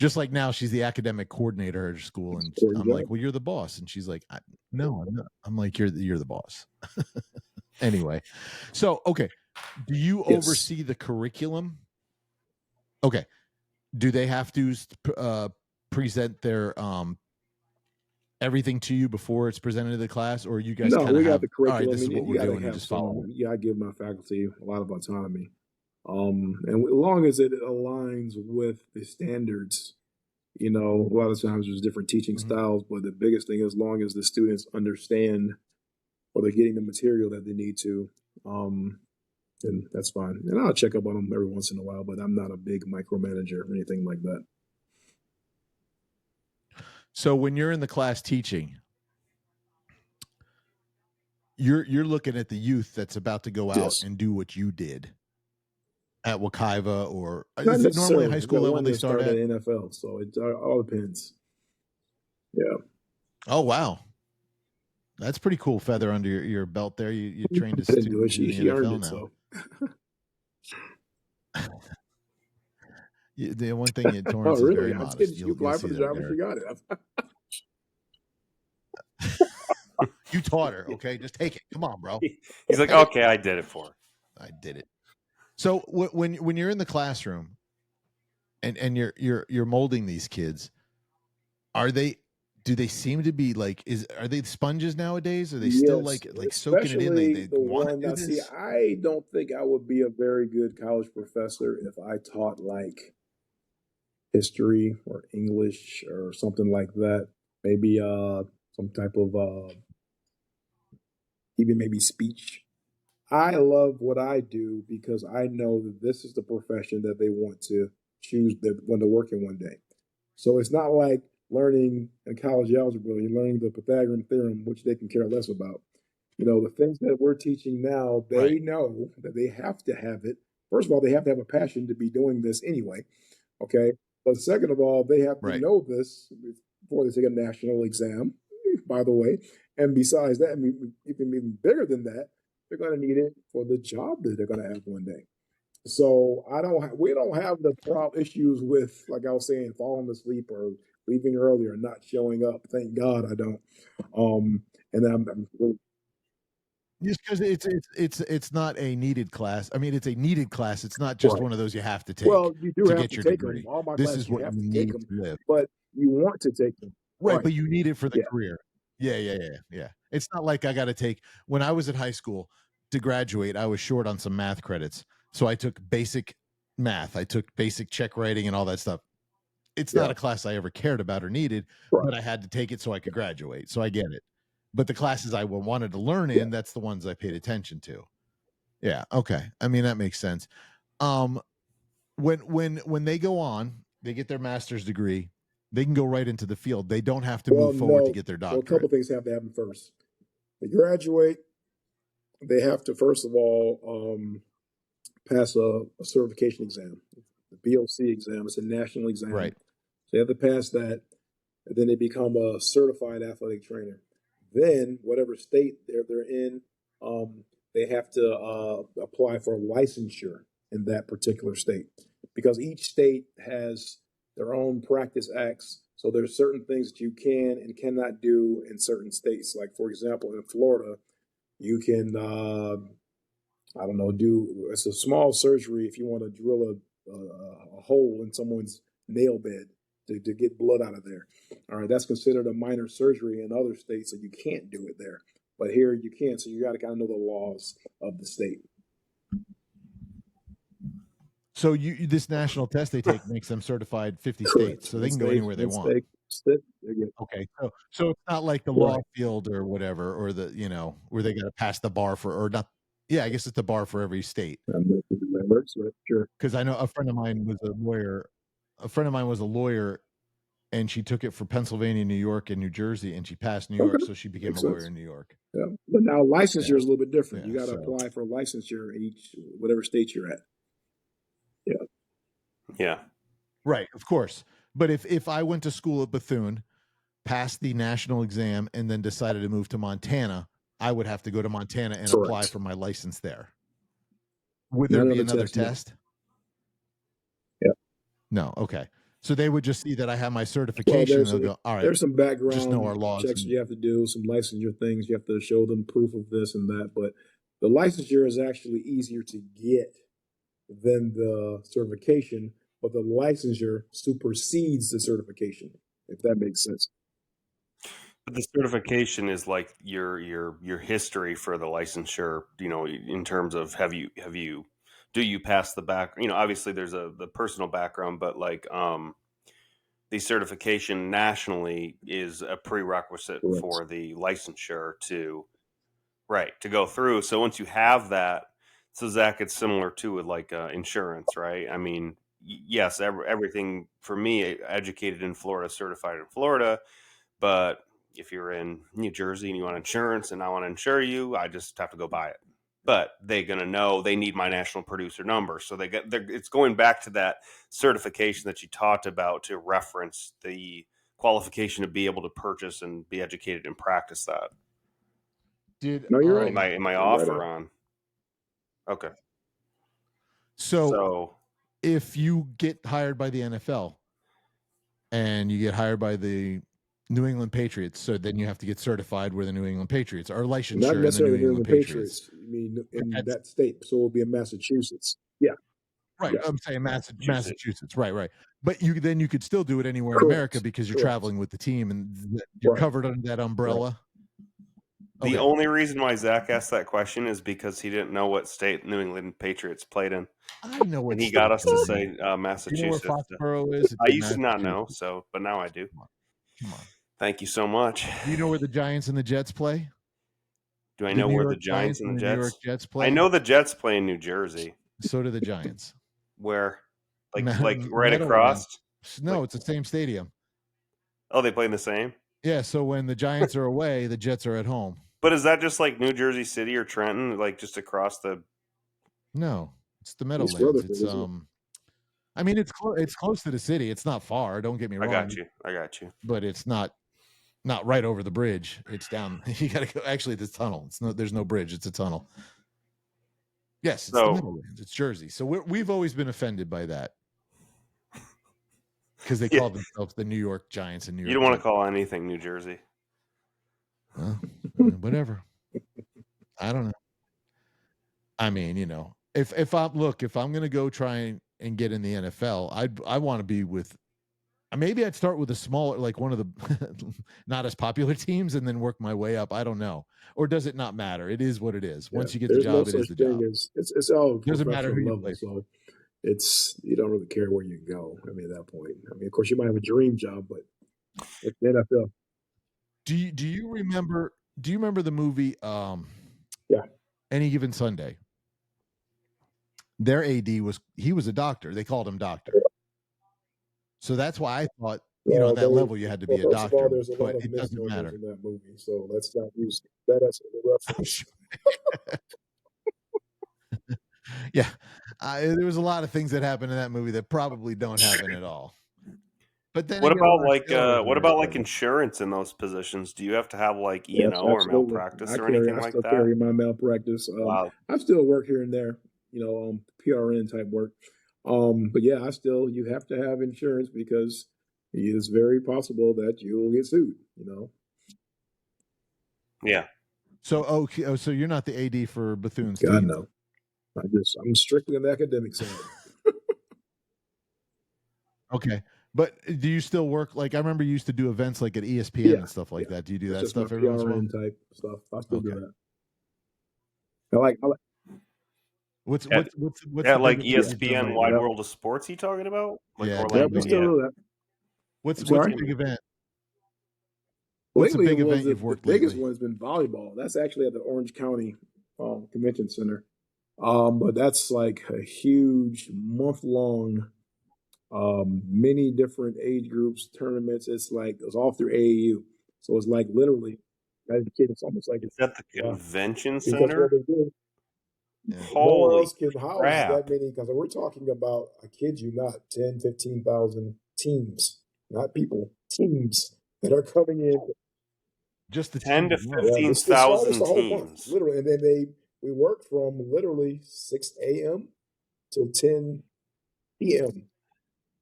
just like now, she's the academic coordinator at her school, and I'm like, "Well, you're the boss," and she's like, "No, I'm not." I'm like, "You're the boss." Anyway, so okay, do you oversee the curriculum? Okay, do they have to present their everything to you before it's presented to the class, or you guys kind of have the curriculum. all right, this is what we're doing, and just follow it? I give my faculty a lot of autonomy, and as long as it aligns with the standards. You know, a lot of times there's different teaching styles, but the biggest thing is, as long as the students understand or they're getting the material that they need to, then that's fine. And I'll check up on them every once in a while, but I'm not a big micromanager or anything like that. So when you're in the class teaching, you're looking at the youth that's about to go out and do what you did at Wekiva, or is it normally high school level they start at NFL? So it all depends. Yeah. Oh wow, that's pretty cool feather under your belt there. You trained a student to do the NFL now. The one thing in Torrance is very modest. You apply for the job and you got it. You taught her, okay? Just take it. Come on, bro. He's like, okay, I did it for her. I did it. So when you're in the classroom and you're molding these kids, do they seem to be like, are they sponges nowadays? Are they still like soaking it in? They want to do this? See, I don't think I would be a very good college professor if I taught like history or English or something like that. Maybe some type of even maybe speech. I love what I do because I know that this is the profession that they want to choose when they're working one day. So it's not like learning in college algebra, you're learning the Pythagorean theorem, which they can care less about. You know, the things that we're teaching now, they know that they have to have it. First of all, they have to have a passion to be doing this anyway. Okay. But second of all, they have to know this before they take a national exam, by the way. And besides that, even bigger than that, they're going to need it for the job that they're going to have one day. So we don't have the issues with, like I was saying, falling asleep or leaving early or not showing up. Thank God I don't. And I'm just because it's not a needed class. I mean, it's a needed class. It's not just one of those you have to take. Well, you do to have get to your take degree. them. All my this classes, is what you have you to need take them, to live. but you want to take them. Right, but you need it for the career. Yeah. It's not like I got to take. When I was at high school to graduate, I was short on some math credits, so I took basic math. I took basic check writing and all that stuff. It's not a class I ever cared about or needed, but I had to take it so I could graduate. So I get it. But the classes I wanted to learn in, that's the ones I paid attention to. Yeah. Okay. I mean, that makes sense. When they go on, they get their master's degree, they can go right into the field. They don't have to move forward to get their doctorate. Well, a couple things have to happen first. They graduate. They have to, first of all, pass a certification exam. The BOC exam is a national exam. Right. So they have to pass that, and then they become a certified athletic trainer. Then, whatever state they're in, they have to apply for licensure in that particular state, because each state has their own practice acts. So there's certain things that you can and cannot do in certain states. Like, for example, in Florida, you can, it's a small surgery if you want to drill a hole in someone's nail bed to get blood out of there. All right, that's considered a minor surgery in other states, so you can't do it there. But here you can, so you got to kind of know the laws of the state. So this national test they take makes them certified 50 states, so they can go anywhere they want. Okay, so it's not like the law field or whatever, or the where they got to pass the bar or not. Yeah, I guess it's the bar for every state. Sure. Because I know a friend of mine was a lawyer. And she took it for Pennsylvania, New York, and New Jersey, and she passed New York, so she became a lawyer in New York. Yeah, but now licensure is a little bit different. You got to apply for licensure in whatever state you're at. Yeah. Right, of course. But if I went to school at Bethune, passed the national exam, and then decided to move to Montana, I would have to go to Montana and apply for my license there. Would there be another test? Yeah. No. Okay. So they would just see that I have my certification, and they'll go, all right, there's some background just know our laws checks you have to do, some licensure things. You have to show them proof of this and that. But The licensure is actually easier to get than the certification, but the licensure supersedes the certification, if that makes sense. But the certification is like your history for the licensure, in terms of do you pass the back, obviously there's the personal background, but like the certification nationally is a prerequisite Correct. for the licensure to go through. So once you have that, so Zach, it's similar to with like insurance, right? I mean, yes, everything for me, educated in Florida, certified in Florida, but if you're in New Jersey and you want insurance and I want to insure you, I just have to go buy it. But they're going to know they need my national producer number. So it's going back to that certification that you talked about to reference the qualification to be able to purchase and be educated and practice that. No, you're right. Am I You're off right or on. Okay. So if you get hired by the NFL and you get hired by the New England Patriots, so then you have to get certified where the New England Patriots are licensure. Not necessarily in the New England Patriots. I mean, in that state, so it will be in Massachusetts. Yeah. Right. Yes. I'm saying Massachusetts. Right. But you could still do it anywhere in Correct. America because you're Correct. traveling with the team and you're Right. covered under that umbrella. The only reason why Zach asked that question is because he didn't know what state New England Patriots played in. I know what and he state got us to they're say in. Massachusetts. You know where Foxborough is? It's I in used to not know, Massachusetts. but now I do. Come on. Thank you so much. Do you know where the Giants and the Jets play? Do I know where the Giants and the New York Jets play? I know the Jets play in New Jersey. So do the Giants. Where? Like right across? No, it's the same stadium. Oh, they play in the same? Yeah, so when the Giants are away, the Jets are at home. But is that just like New Jersey City or Trenton, like just across the? No, it's the Meadowlands. It's I mean, it's close to the city. It's not far. Don't get me wrong. I got you. But it's not right over the bridge. It's down. You got to go. Actually, this tunnel. There's no bridge. It's a tunnel. Yes, it's the Meadowlands. It's Jersey. So we've always been offended by that because they call themselves the New York Giants and New York. You don't want to call anything New Jersey. Well, whatever. I don't know. I mean, if I'm going to go try and get in the NFL, I want to be with. Maybe I'd start with a smaller, like one of the not as popular teams, and then work my way up. I don't know. Or does it not matter? It is what it is. Once you get the job, it is the job. It's all doesn't matter who level, so you don't really care where you go. I mean, at that point, of course, you might have a dream job, but it's the NFL. Do you remember the movie? Any Given Sunday. Their AD was a doctor. They called him doctor. So that's why I thought, at that level, you had to be a doctor. Of all, there's a lot of it doesn't matter in that movie, so let's not use that as a reference. Yeah, there was a lot of things that happened in that movie that probably don't happen at all. But then, what about insurance in those positions? Do you have to have like E&O or malpractice or anything like that? I still carry my malpractice. Wow. I still work here and there, PRN type work. But yeah, you have to have insurance because it is very possible that you will get sued, Yeah. So, so you're not the AD for Bethune's God, team? no. I'm strictly on the academic side. Okay. But do you still work? Like, I remember you used to do events like at ESPN and stuff like that. Do you do that stuff every once in a while? PRN type stuff. I still do that. I like What's like ESPN Wide World of Sports you talking about? Like we still do that. What's a big event? What's a big event you've worked the biggest one has been volleyball. That's actually at the Orange County Convention Center. But that's like a huge month-long, many different age groups tournaments. It's all through AAU. So it's like literally, it's almost like it's at the convention center. What they do. Holy no else can house that many, because we're talking about, I kid you not, 10, 15,000 teams, not people, teams that are coming in. Just the 10 to 15,000 teams. Literally. And then we work from literally 6 a.m. till 10 p.m.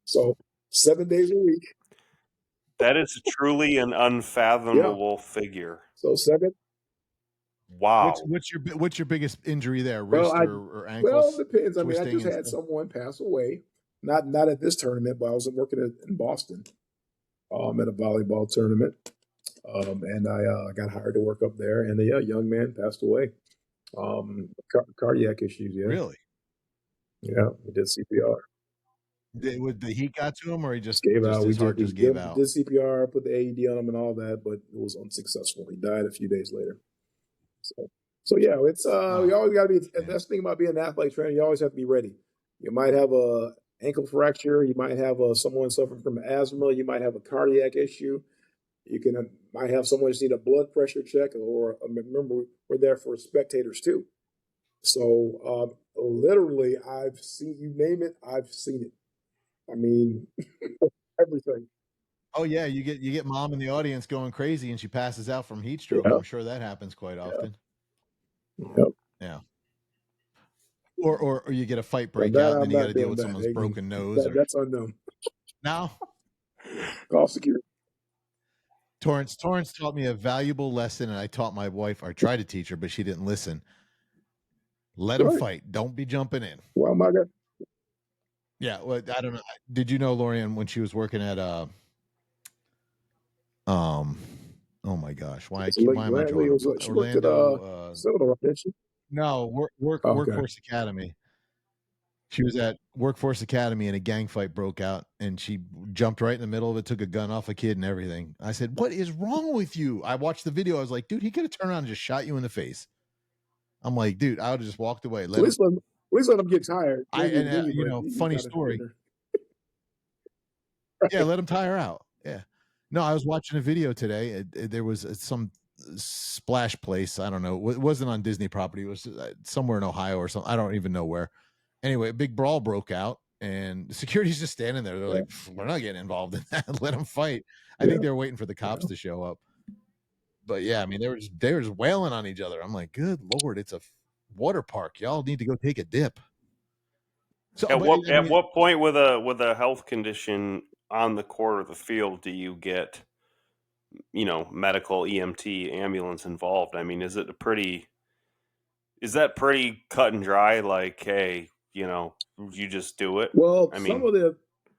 So 7 days a week. That is truly an unfathomable figure. So 7 Wow. What's your biggest injury there? Well, Wrist or ankles? it depends. I mean, I twisting just and had stuff? someone pass away. Not at this tournament, but I was working in Boston at a volleyball tournament. And I got hired to work up there, and a young man passed away. Cardiac issues, yeah. Really? Yeah, we did CPR. The heat got to him, or he just Gave out. his heart just gave out? Did CPR, put the AED on him and all that, but it was unsuccessful. He died a few days later. So yeah, it's you always got to be. That's the thing about being an athlete trainer. You always have to be ready. You might have a ankle fracture. You might have someone suffering from asthma. You might have a cardiac issue. You might have someone just need a blood pressure check, or remember, we're there for spectators too. So literally, I've seen, you name it, I've seen it. I mean, everything. Oh yeah, you get mom in the audience going crazy, and she passes out from heat stroke. I'm sure that happens quite often. Yep. Yeah. Or you get a fight break out, and then you got to deal with someone's broken nose. That's unknown. Now, call security. Torrance taught me a valuable lesson, and I taught my wife, or tried to teach her, but she didn't listen. Let them fight. Don't be jumping in. Well, my God. Yeah, well, I don't know. Did you know Lorianne when she was working at oh my gosh, why am I drawing? She worked at Sickle, didn't she? No, Workforce Academy. She was at Workforce Academy, and a gang fight broke out, and she jumped right in the middle of it, took a gun off a kid and everything. I said, "What is wrong with you?" I watched the video. I was like, "Dude, he could have turned around and just shot you in the face." I'm like, "Dude, I would have just walked away." At least let him get tired. Funny story. Yeah, let him tire out. Yeah. No, I was watching a video today. There was some splash place. I don't know. It wasn't on Disney property. It was somewhere in Ohio or something. I don't even know where. Anyway, a big brawl broke out, and security's just standing there. They're like, "We're not getting involved in that. Let them fight." I think they were waiting for the cops to show up. But yeah, I mean, they were just wailing on each other. I'm like, good Lord, it's a water park. Y'all need to go take a dip. So at what point with a health condition on the court or the field do you get, medical EMT ambulance involved? I mean, is that pretty cut and dry? Like, hey, you just do it. Well,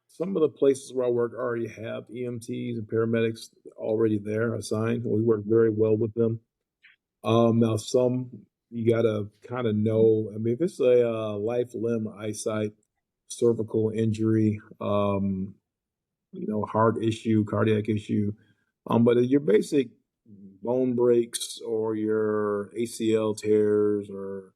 some of the places where I work already have EMTs and paramedics already there assigned. We work very well with them. Now some you gotta kind of know. I mean, if it's a life, limb, eyesight, cervical injury, heart issue, cardiac issue, but your basic bone breaks or your ACL tears or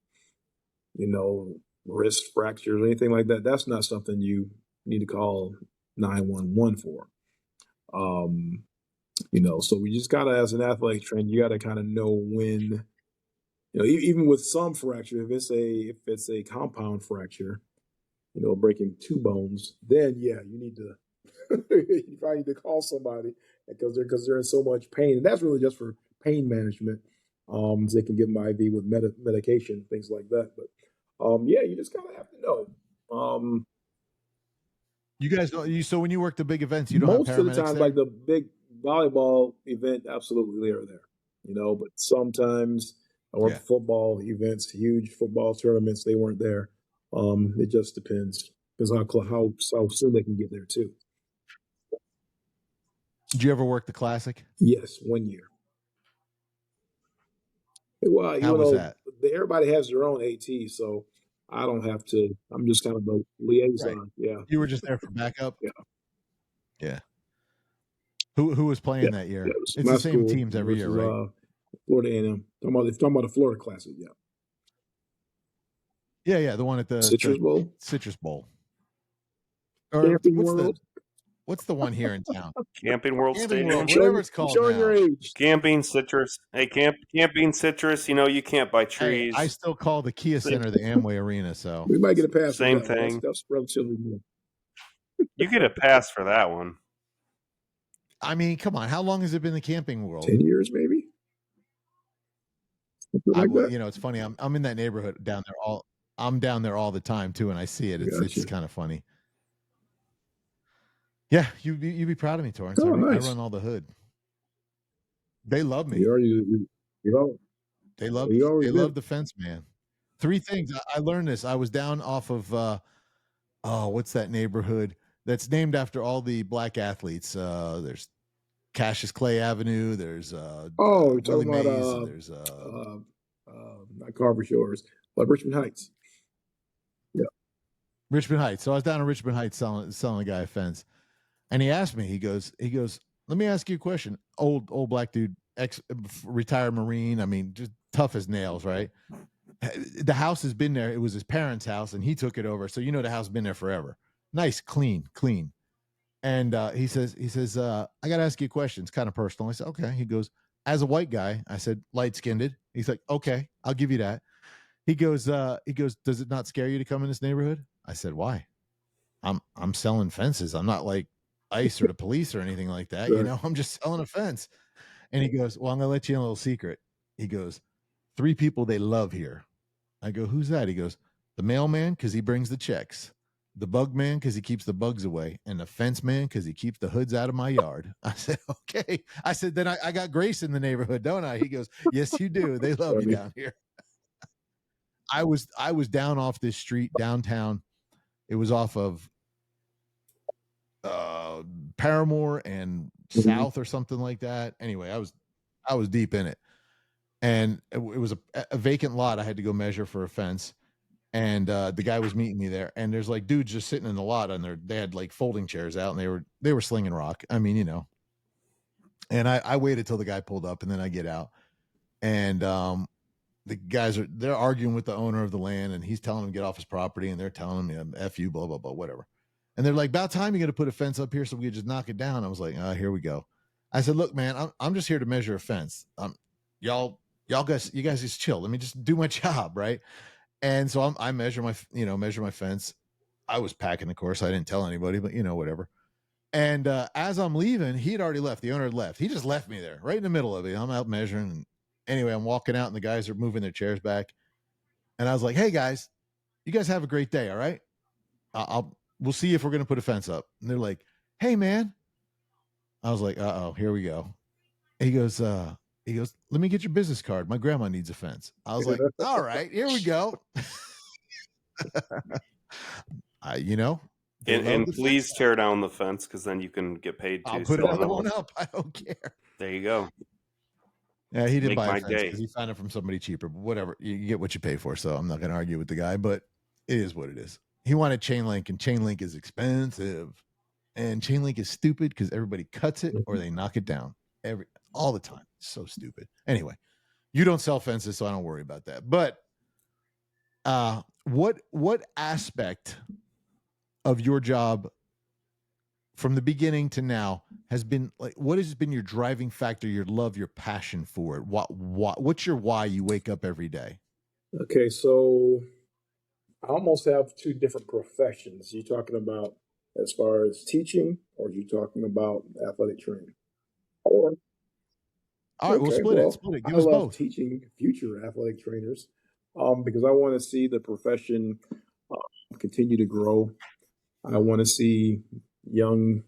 wrist fractures or anything like that, that's not something you need to call 911 for. So we just gotta, as an athletic trainer, you gotta kind of know when, even with some fracture, if it's a compound fracture, breaking two bones, then yeah, you need to you probably need to call somebody because they're in so much pain, and that's really just for pain management. So they can give them IV with medication, things like that. But yeah, you just kind of have to know. You guys don't. So when you work the big events, you don't most have of the time, there? like the big volleyball event, absolutely they are there. But sometimes I work football events, huge football tournaments, they weren't there. It just depends. Depends how soon they can get there too. Did you ever work the Classic? Yes, 1 year. Well, how was that? Everybody has their own AT, so I don't have to. I'm just kind of a liaison. Right. Yeah. You were just there for backup? Yeah. Yeah. Who was playing that year? It's the same teams every year, right? Florida A&M. Talking about the Florida Classic, yeah. Yeah, the one at the Citrus Bowl. Citrus Bowl. Or what's the one here in town? Camping World Stadium. Whatever it's called now. Your age. Camping Citrus. Hey, Camping Citrus. You can't buy trees. Hey, I still call the Kia Center the Amway Arena. So we might get a pass. Same thing. That's relatively new. You get a pass for that one. I mean, come on. How long has it been the Camping World? 10 years, maybe. It's funny. I'm in that neighborhood down there. I'm down there all the time too, and I see it. It's kind of funny. Yeah, you be proud of me, Torrance. Oh, nice. I run all the hood. They love me. They love He always they did. love the fence man. 3 things. I learned this. I was down off of what's that neighborhood that's named after all the black athletes? There's Cassius Clay Avenue, there's Oh, you're Willie talking about Mays, and there's not Carver Shores, but Richmond Heights. Yeah. Richmond Heights. So I was down in Richmond Heights selling a guy a fence. And he asked me, he goes, let me ask you a question. Old black dude, retired Marine. I mean, just tough as nails, right? The house has been there. It was his parents' house, and he took it over. So the house has been there forever. Nice, clean. And he says, I got to ask you a question. It's kind of personal. I said, okay. He goes, as a white guy, I said, light skinned. He's like, okay, I'll give you that. He goes, does it not scare you to come in this neighborhood? I said, why? I'm selling fences. I'm not like ICE or the police or anything like that. Right. I'm just selling a fence. And he goes, well, I'm going to let you in a little secret. He goes, 3 people they love here. I go, who's that? He goes, the mailman, because he brings the checks. The bug man, because he keeps the bugs away. And the fence man, because he keeps the hoods out of my yard. I said, okay. I said, then I got grace in the neighborhood, don't I? He goes, yes, you do. They love you down here. I was down off this street downtown. It was off of Paramore and South or something like that. Anyway, I was deep in it, and it was a vacant lot. I had to go measure for a fence, and the guy was meeting me there. And there's like dudes just sitting in the lot, and they had like folding chairs out, and they were slinging rock. I mean, And I waited till the guy pulled up, and then I get out, and the guys they're arguing with the owner of the land, and he's telling him to get off his property, and they're telling him, F you, blah, blah, blah, whatever. And they're like, about time you got to put a fence up here so we could just knock it down. I was like, here we go. I said, look, man, I'm just here to measure a fence. You guys just chill. Let me just do my job, right? And so I measure my fence. I was packing, of course. I didn't tell anybody, but whatever. And as I'm leaving, he had already left. The owner had left. He just left me there, right in the middle of it. I'm out measuring. And anyway, I'm walking out, and the guys are moving their chairs back. And I was like, hey guys, you guys have a great day. All right. We'll see if we're going to put a fence up. And they're like, hey man. I was like, uh-oh, here we go. He goes, let me get your business card. My grandma needs a fence. I was like, all right, here we go. And please tear down the fence, because then you can get paid too. I'll put another one up. I don't care. There you go. Yeah, he didn't buy a fence because he found it from somebody cheaper. But whatever, you get what you pay for. So I'm not going to argue with the guy, but it is what it is. He wanted chain link, and chain link is expensive, and chain link is stupid because everybody cuts it or they knock it down all the time. It's so stupid. Anyway, you don't sell fences, so I don't worry about that. But what aspect of your job from the beginning to now has been like, what has been your driving factor, your love, your passion for it? What's your why you wake up every day? Okay, so I almost have 2 different professions. You talking about as far as teaching, or are you talking about athletic training? Or all right, we'll split it. Give us both. I love teaching future athletic trainers because I want to see the profession continue to grow. I want to see young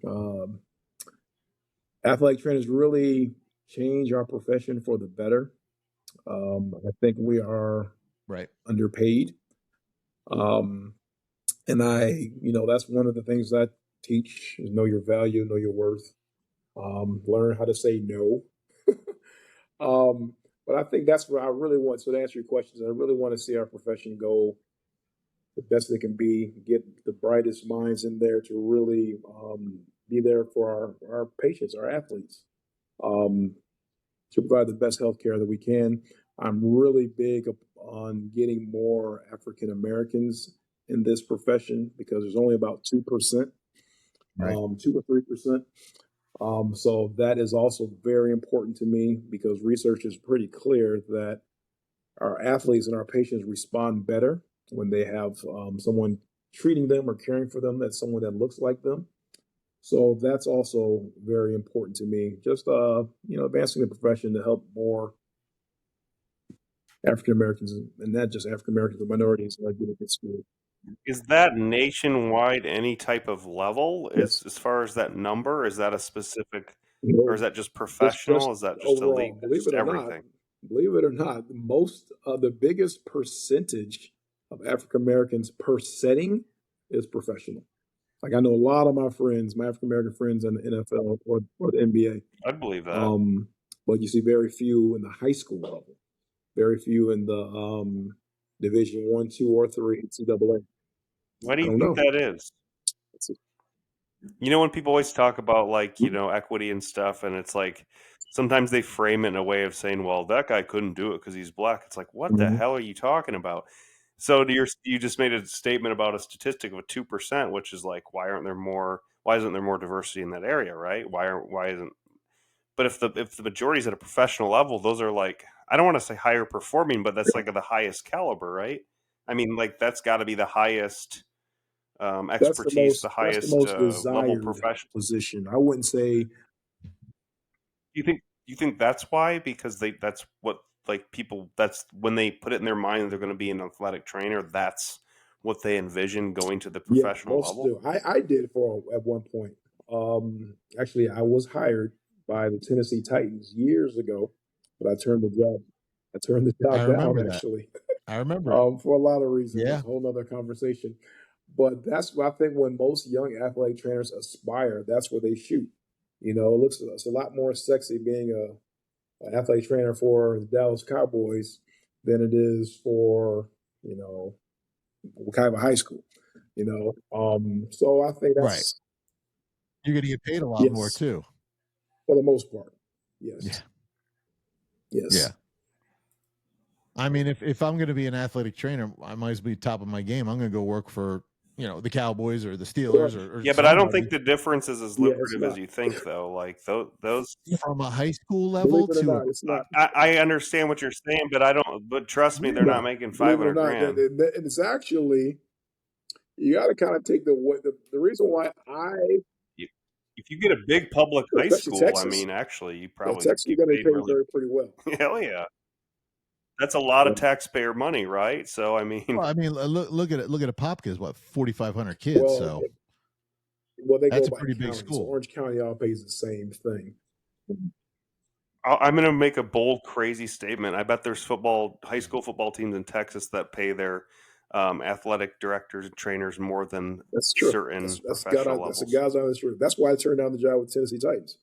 athletic trainers really change our profession for the better. I think we are underpaid. And that's one of the things that I teach is know your value, know your worth, learn how to say no. But I think that's what I really want. So to answer your questions, I really want to see our profession go the best it can be, get the brightest minds in there to really be there for our patients, our athletes, to provide the best healthcare that we can. I'm really big on getting more African Americans in this profession because there's only about 2%, 2 or 3%. So that is also very important to me because research is pretty clear that our athletes and our patients respond better when they have someone treating them or caring for them that's someone that looks like them. So that's also very important to me. Just advancing the profession to help more African Americans, and not just African Americans, but minorities get a good school. Is that nationwide any type of level? Yes. As far as that number, is that a specific, or is that just professional? Is that just overall? elite? Believe Just it or everything? believe it or not, the biggest percentage of African Americans per setting is professional. Like I know a lot of my friends, my African American friends in the NFL or the NBA. I'd believe that. But you see very few in the high school level, very few in the Division 1, 2, or 3 NCAA. Why do you think that is? You know, when people always talk about like, you know, equity and stuff, and it's like sometimes they frame it in a way of saying, well, that guy couldn't do it because he's black. It's like, what the hell are you talking about? So you just made a statement about a statistic of a 2%, which is like, why isn't there more diversity in that area, right? Why isn't? But if the majority is at a professional level, those are like, I don't want to say higher performing, but that's like the highest caliber, right? I mean, like that's got to be the highest expertise, the highest most level desired professional position. I wouldn't say. You think that's why? Because that's what like people. That's when they put it in their mind that they're going to be an athletic trainer. That's what they envision going to the professional level. Do. I did at one point. Actually, I was hired by the Tennessee Titans years ago, but I turned the job. Down. Actually, I remember for a lot of reasons. Yeah, It's a whole nother conversation. But that's what I think when most young athletic trainers aspire, that's where they shoot. You know, it's a lot more sexy being an athletic trainer for the Dallas Cowboys than it is for, you know, kind of a high school. You know, so I think that's right. You're going to get paid a lot more too, for the most part. Yes. Yeah. I mean, if I'm going to be an athletic trainer, I might as well be top of my game. I'm going to go work for, you know, the Cowboys or the Steelers or yeah, but I don't think the difference is as lucrative as you think, though. Like those from a high school level to not, it's not. I understand what you're saying, but I don't. But trust me, they're not making $500,000. And it's actually, you got to kind of take the reason why if you get a big public high school, Texas, I mean, actually, you probably Texas, you're going to get paid pretty well. Hell yeah. That's a lot of taxpayer money, right? So I mean, look at it. Look at a Popka, what 4,500 kids. They that's go a pretty by big county. school. So Orange County all pays the same thing. I'm going to make a bold, crazy statement. I bet there's high school football teams in Texas that pay their athletic directors and trainers more than certain professional levels. That's a guy's honest truth. That's why I turned down the job with Tennessee Titans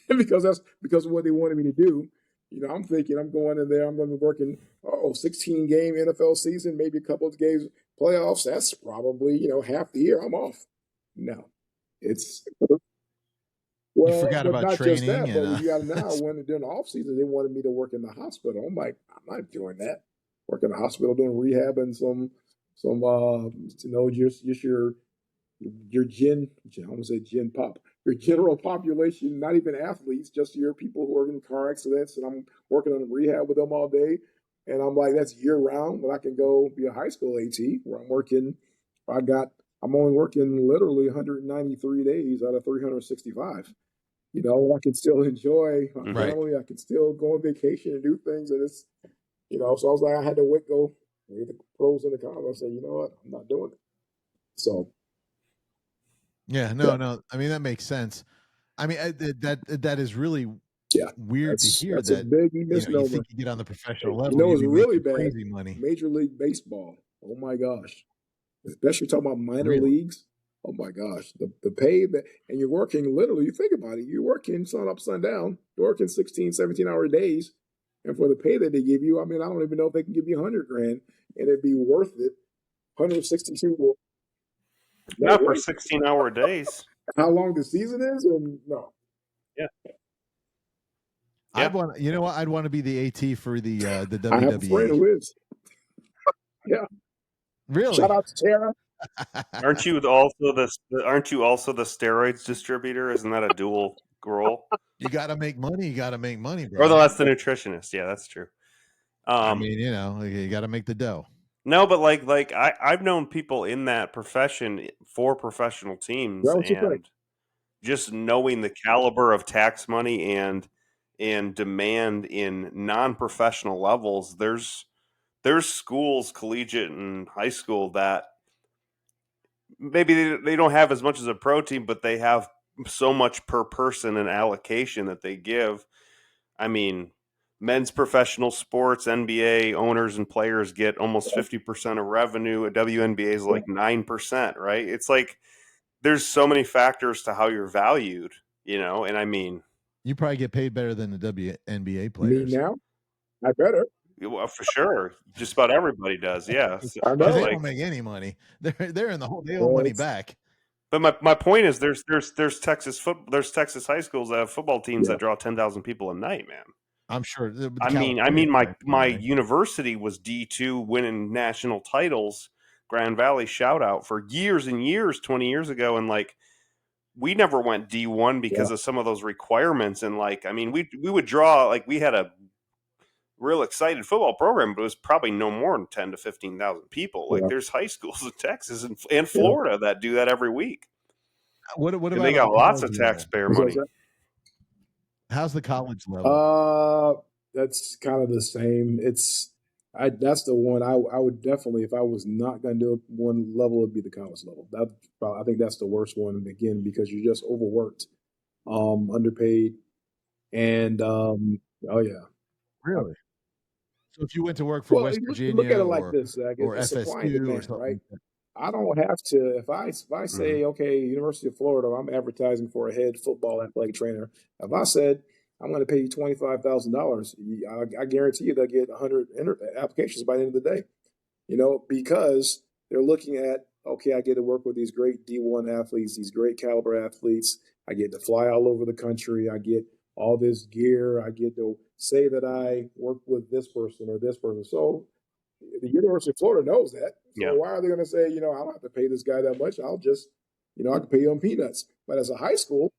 because of what they wanted me to do. You know, I'm thinking I'm going in there. I'm going to be working 16-game NFL season, maybe a couple of games playoffs. That's probably half the year I'm off. No, it's. Well, you forgot about not training. Just that, but you got now when during the off season they wanted me to work in the hospital. I'm like, I'm not doing that. Work in the hospital doing rehab and some just your I almost say gen pop. Your general population, not even athletes, just your people who are in car accidents, and I'm working on rehab with them all day. And I'm like, that's year round. But I can go be a high school AT where I'm working. I'm only working literally 193 days out of 365. You know, I can still enjoy my family. I can still go on vacation and do things. And it's, so I was like, I had to weigh the pros and the cons. I said, you know what? I'm not doing it. So. Yeah, no. I mean, that makes sense. I mean, that is really weird to hear. That's a big misnomer. You think you get on the professional level, it's really bad. Crazy money. Major League Baseball. Oh my gosh. Especially talking about minor leagues. Oh my gosh. The pay and you're working literally, you think about it, you're working sun up, sun down. You're working 16, 17-hour days. And for the pay that they give you, I mean, I don't even know if they can give you $100,000 and it'd be worth it. 162. Not for 16-hour days. How long the season is? And no. Yeah. I'd want to be the AT for the WWE. I have a friend who is. Yeah. Really? Shout out to Tara. Aren't you also the steroids distributor? Isn't that a dual role? You got to make money. Bro. Or that's the nutritionist. Yeah, that's true. I mean, you got to make the dough. No, but like I've known people in that profession for professional teams, and just knowing the caliber of tax money and demand in non-professional levels, there's schools, collegiate and high school, that maybe they don't have as much as a pro team, but they have so much per person in allocation that they give. I mean, men's professional sports, NBA owners and players get almost 50% of revenue. A WNBA is like 9%, right? It's like there's so many factors to how you're valued, and I mean, you probably get paid better than the WNBA Me players. now? I better. well, for sure. Just about everybody does, yeah. So, I Because know. they like, don't make any money. They're in the hole. They owe Well, money it's, back. but my point is there's Texas high schools that have football teams yeah, that draw 10,000 people a night, man. I'm sure. I mean, my university was D2 winning national titles, Grand Valley shout out for years and years, 20 years ago. And like, we never went D1 because of some of those requirements. And like, I mean, we would draw, like, we had a real excited football program, but it was probably no more than 10 to 15,000 people. Like, there's high schools in Texas and Florida that do that every week. What And about they got lots of college level? taxpayer money. How's the college level? That's kind of the same. That's the one I would definitely, if I was not going to do one level, it'd be the college level. I think that's the worst one, again, because you're just overworked, underpaid, and oh yeah. Really? So if you went to work for West Virginia, look at it like this, Zach. or It's supply and FSU or demand, something right? like that. I don't have to, if I say, okay, University of Florida, I'm advertising for a head football athletic trainer. If I said, I'm going to pay you $25,000, I guarantee you they'll get 100 applications by the end of the day, because they're looking at, okay, I get to work with these great D1 athletes, these great caliber athletes. I get to fly all over the country. I get all this gear. I get to say that I work with this person or this person. So the University of Florida knows that. So why are they going to say, I don't have to pay this guy that much. I'll just, I can pay you on peanuts. But as a high school,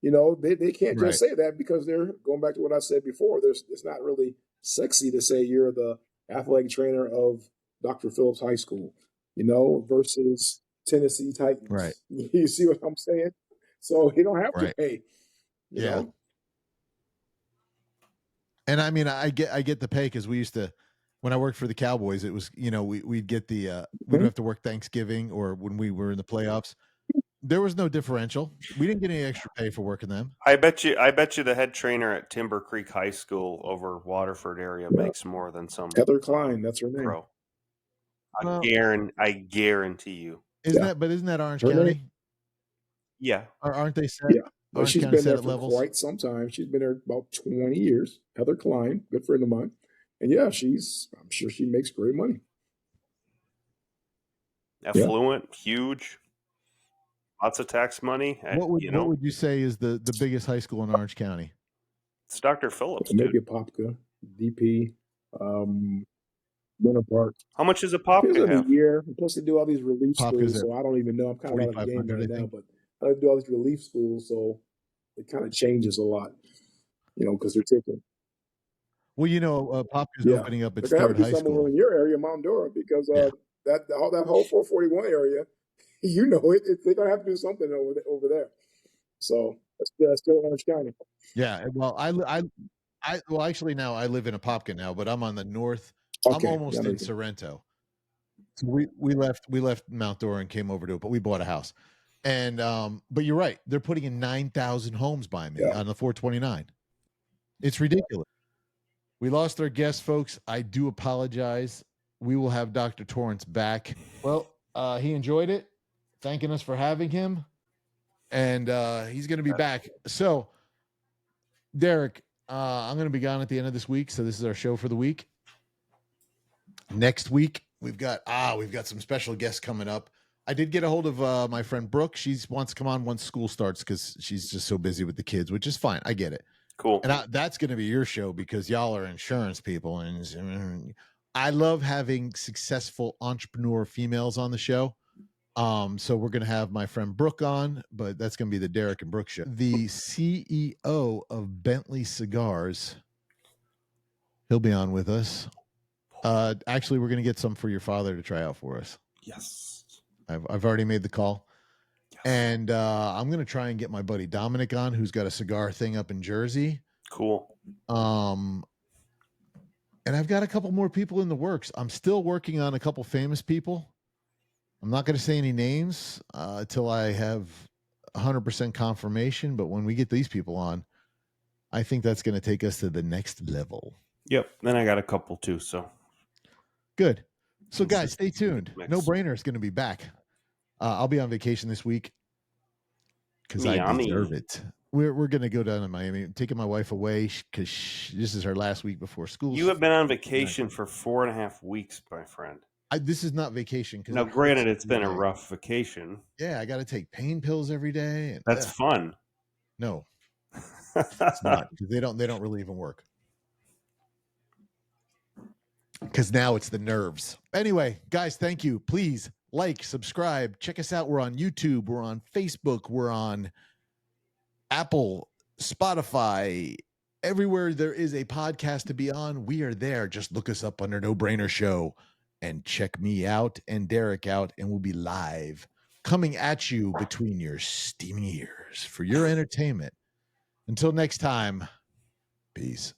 they can't just say that because they're going back to what I said before. It's not really sexy to say you're the athletic trainer of Dr. Phillips High School, versus Tennessee Titans. Right. You see what I'm saying? So you don't have to pay. You know? And I mean, I get the pay because we used to, when I worked for the Cowboys, it was, we'd get the, we'd have to work Thanksgiving or when we were in the playoffs. There was no differential. We didn't get any extra pay for working them. I bet you the head trainer at Timber Creek High School over Waterford area makes more than some Heather Klein, that's her name. Pro. I guarantee you. Isn't that Orange County? Yeah. Or aren't they set? Yeah. But Orange she's County been there set for levels? quite some time. She's been there about 20 years. Heather Klein, good friend of mine. And yeah, I'm sure she makes great money. Affluent, huge, lots of tax money. What would you say is the biggest high school in Orange County? It's Dr. Phillips. Maybe a Popka, DP, Winter Park. How much is a Popka have? A year. Plus they do all these relief Popka's schools, so I don't even know. I'm kind of out of the game right now, but I do all these relief schools, so it kind of changes a lot, because they're taking. Well, Popka's opening up its third high school in your area, Mount Dora, because that whole 441 area, they're gonna have to do something over there. So that's still Orange County. Yeah, well, actually now I live in Apopka now, but I'm on the north. Okay. I'm almost in Sorrento. So we left Mount Dora and came over to it, but we bought a house. And but you're right, they're putting in 9,000 homes by me on the 429. It's ridiculous. We lost our guest, folks. I do apologize. We will have Dr. Torrance back. Well, he enjoyed it, thanking us for having him, and he's going to be back. So, Derek, I'm going to be gone at the end of this week, so this is our show for the week. Next week, we've got some special guests coming up. I did get a hold of my friend Brooke. She wants to come on once school starts because she's just so busy with the kids, which is fine. I get it. Cool. And that's going to be your show because y'all are insurance people. And I love having successful entrepreneur females on the show. So we're going to have my friend Brooke on, but that's going to be the Derek and Brooke show. The CEO of Bentley Cigars, he'll be on with us. Actually, we're going to get some for your father to try out for us. Yes. I've already made the call. And I'm going to try and get my buddy Dominic on, who's got a cigar thing up in Jersey. Cool. And I've got a couple more people in the works. I'm still working on a couple famous people. I'm not going to say any names until I have 100% confirmation. But when we get these people on, I think that's going to take us to the next level. Yep. Then I got a couple too. So good. So guys, stay tuned. Mix. No Brainer is going to be back. I'll be on vacation this week because I deserve it. We're going to go down to Miami. I'm taking my wife away because this is her last week before school. You have been on vacation for 4.5 weeks, my friend. This is not vacation. Now, granted, it's been a rough vacation. Yeah, I got to take pain pills every day. And, that's fun. No, it's not, because they don't really even work. Because now it's the nerves. Anyway, guys, thank you. Please like, subscribe, check us out. We're on YouTube. We're on Facebook. We're on Apple, Spotify, everywhere there is a podcast to be on. We are there. Just look us up under No Brainer Show and check me out and Derek out, and we'll be live coming at you between your steaming ears for your entertainment. Until next time, peace.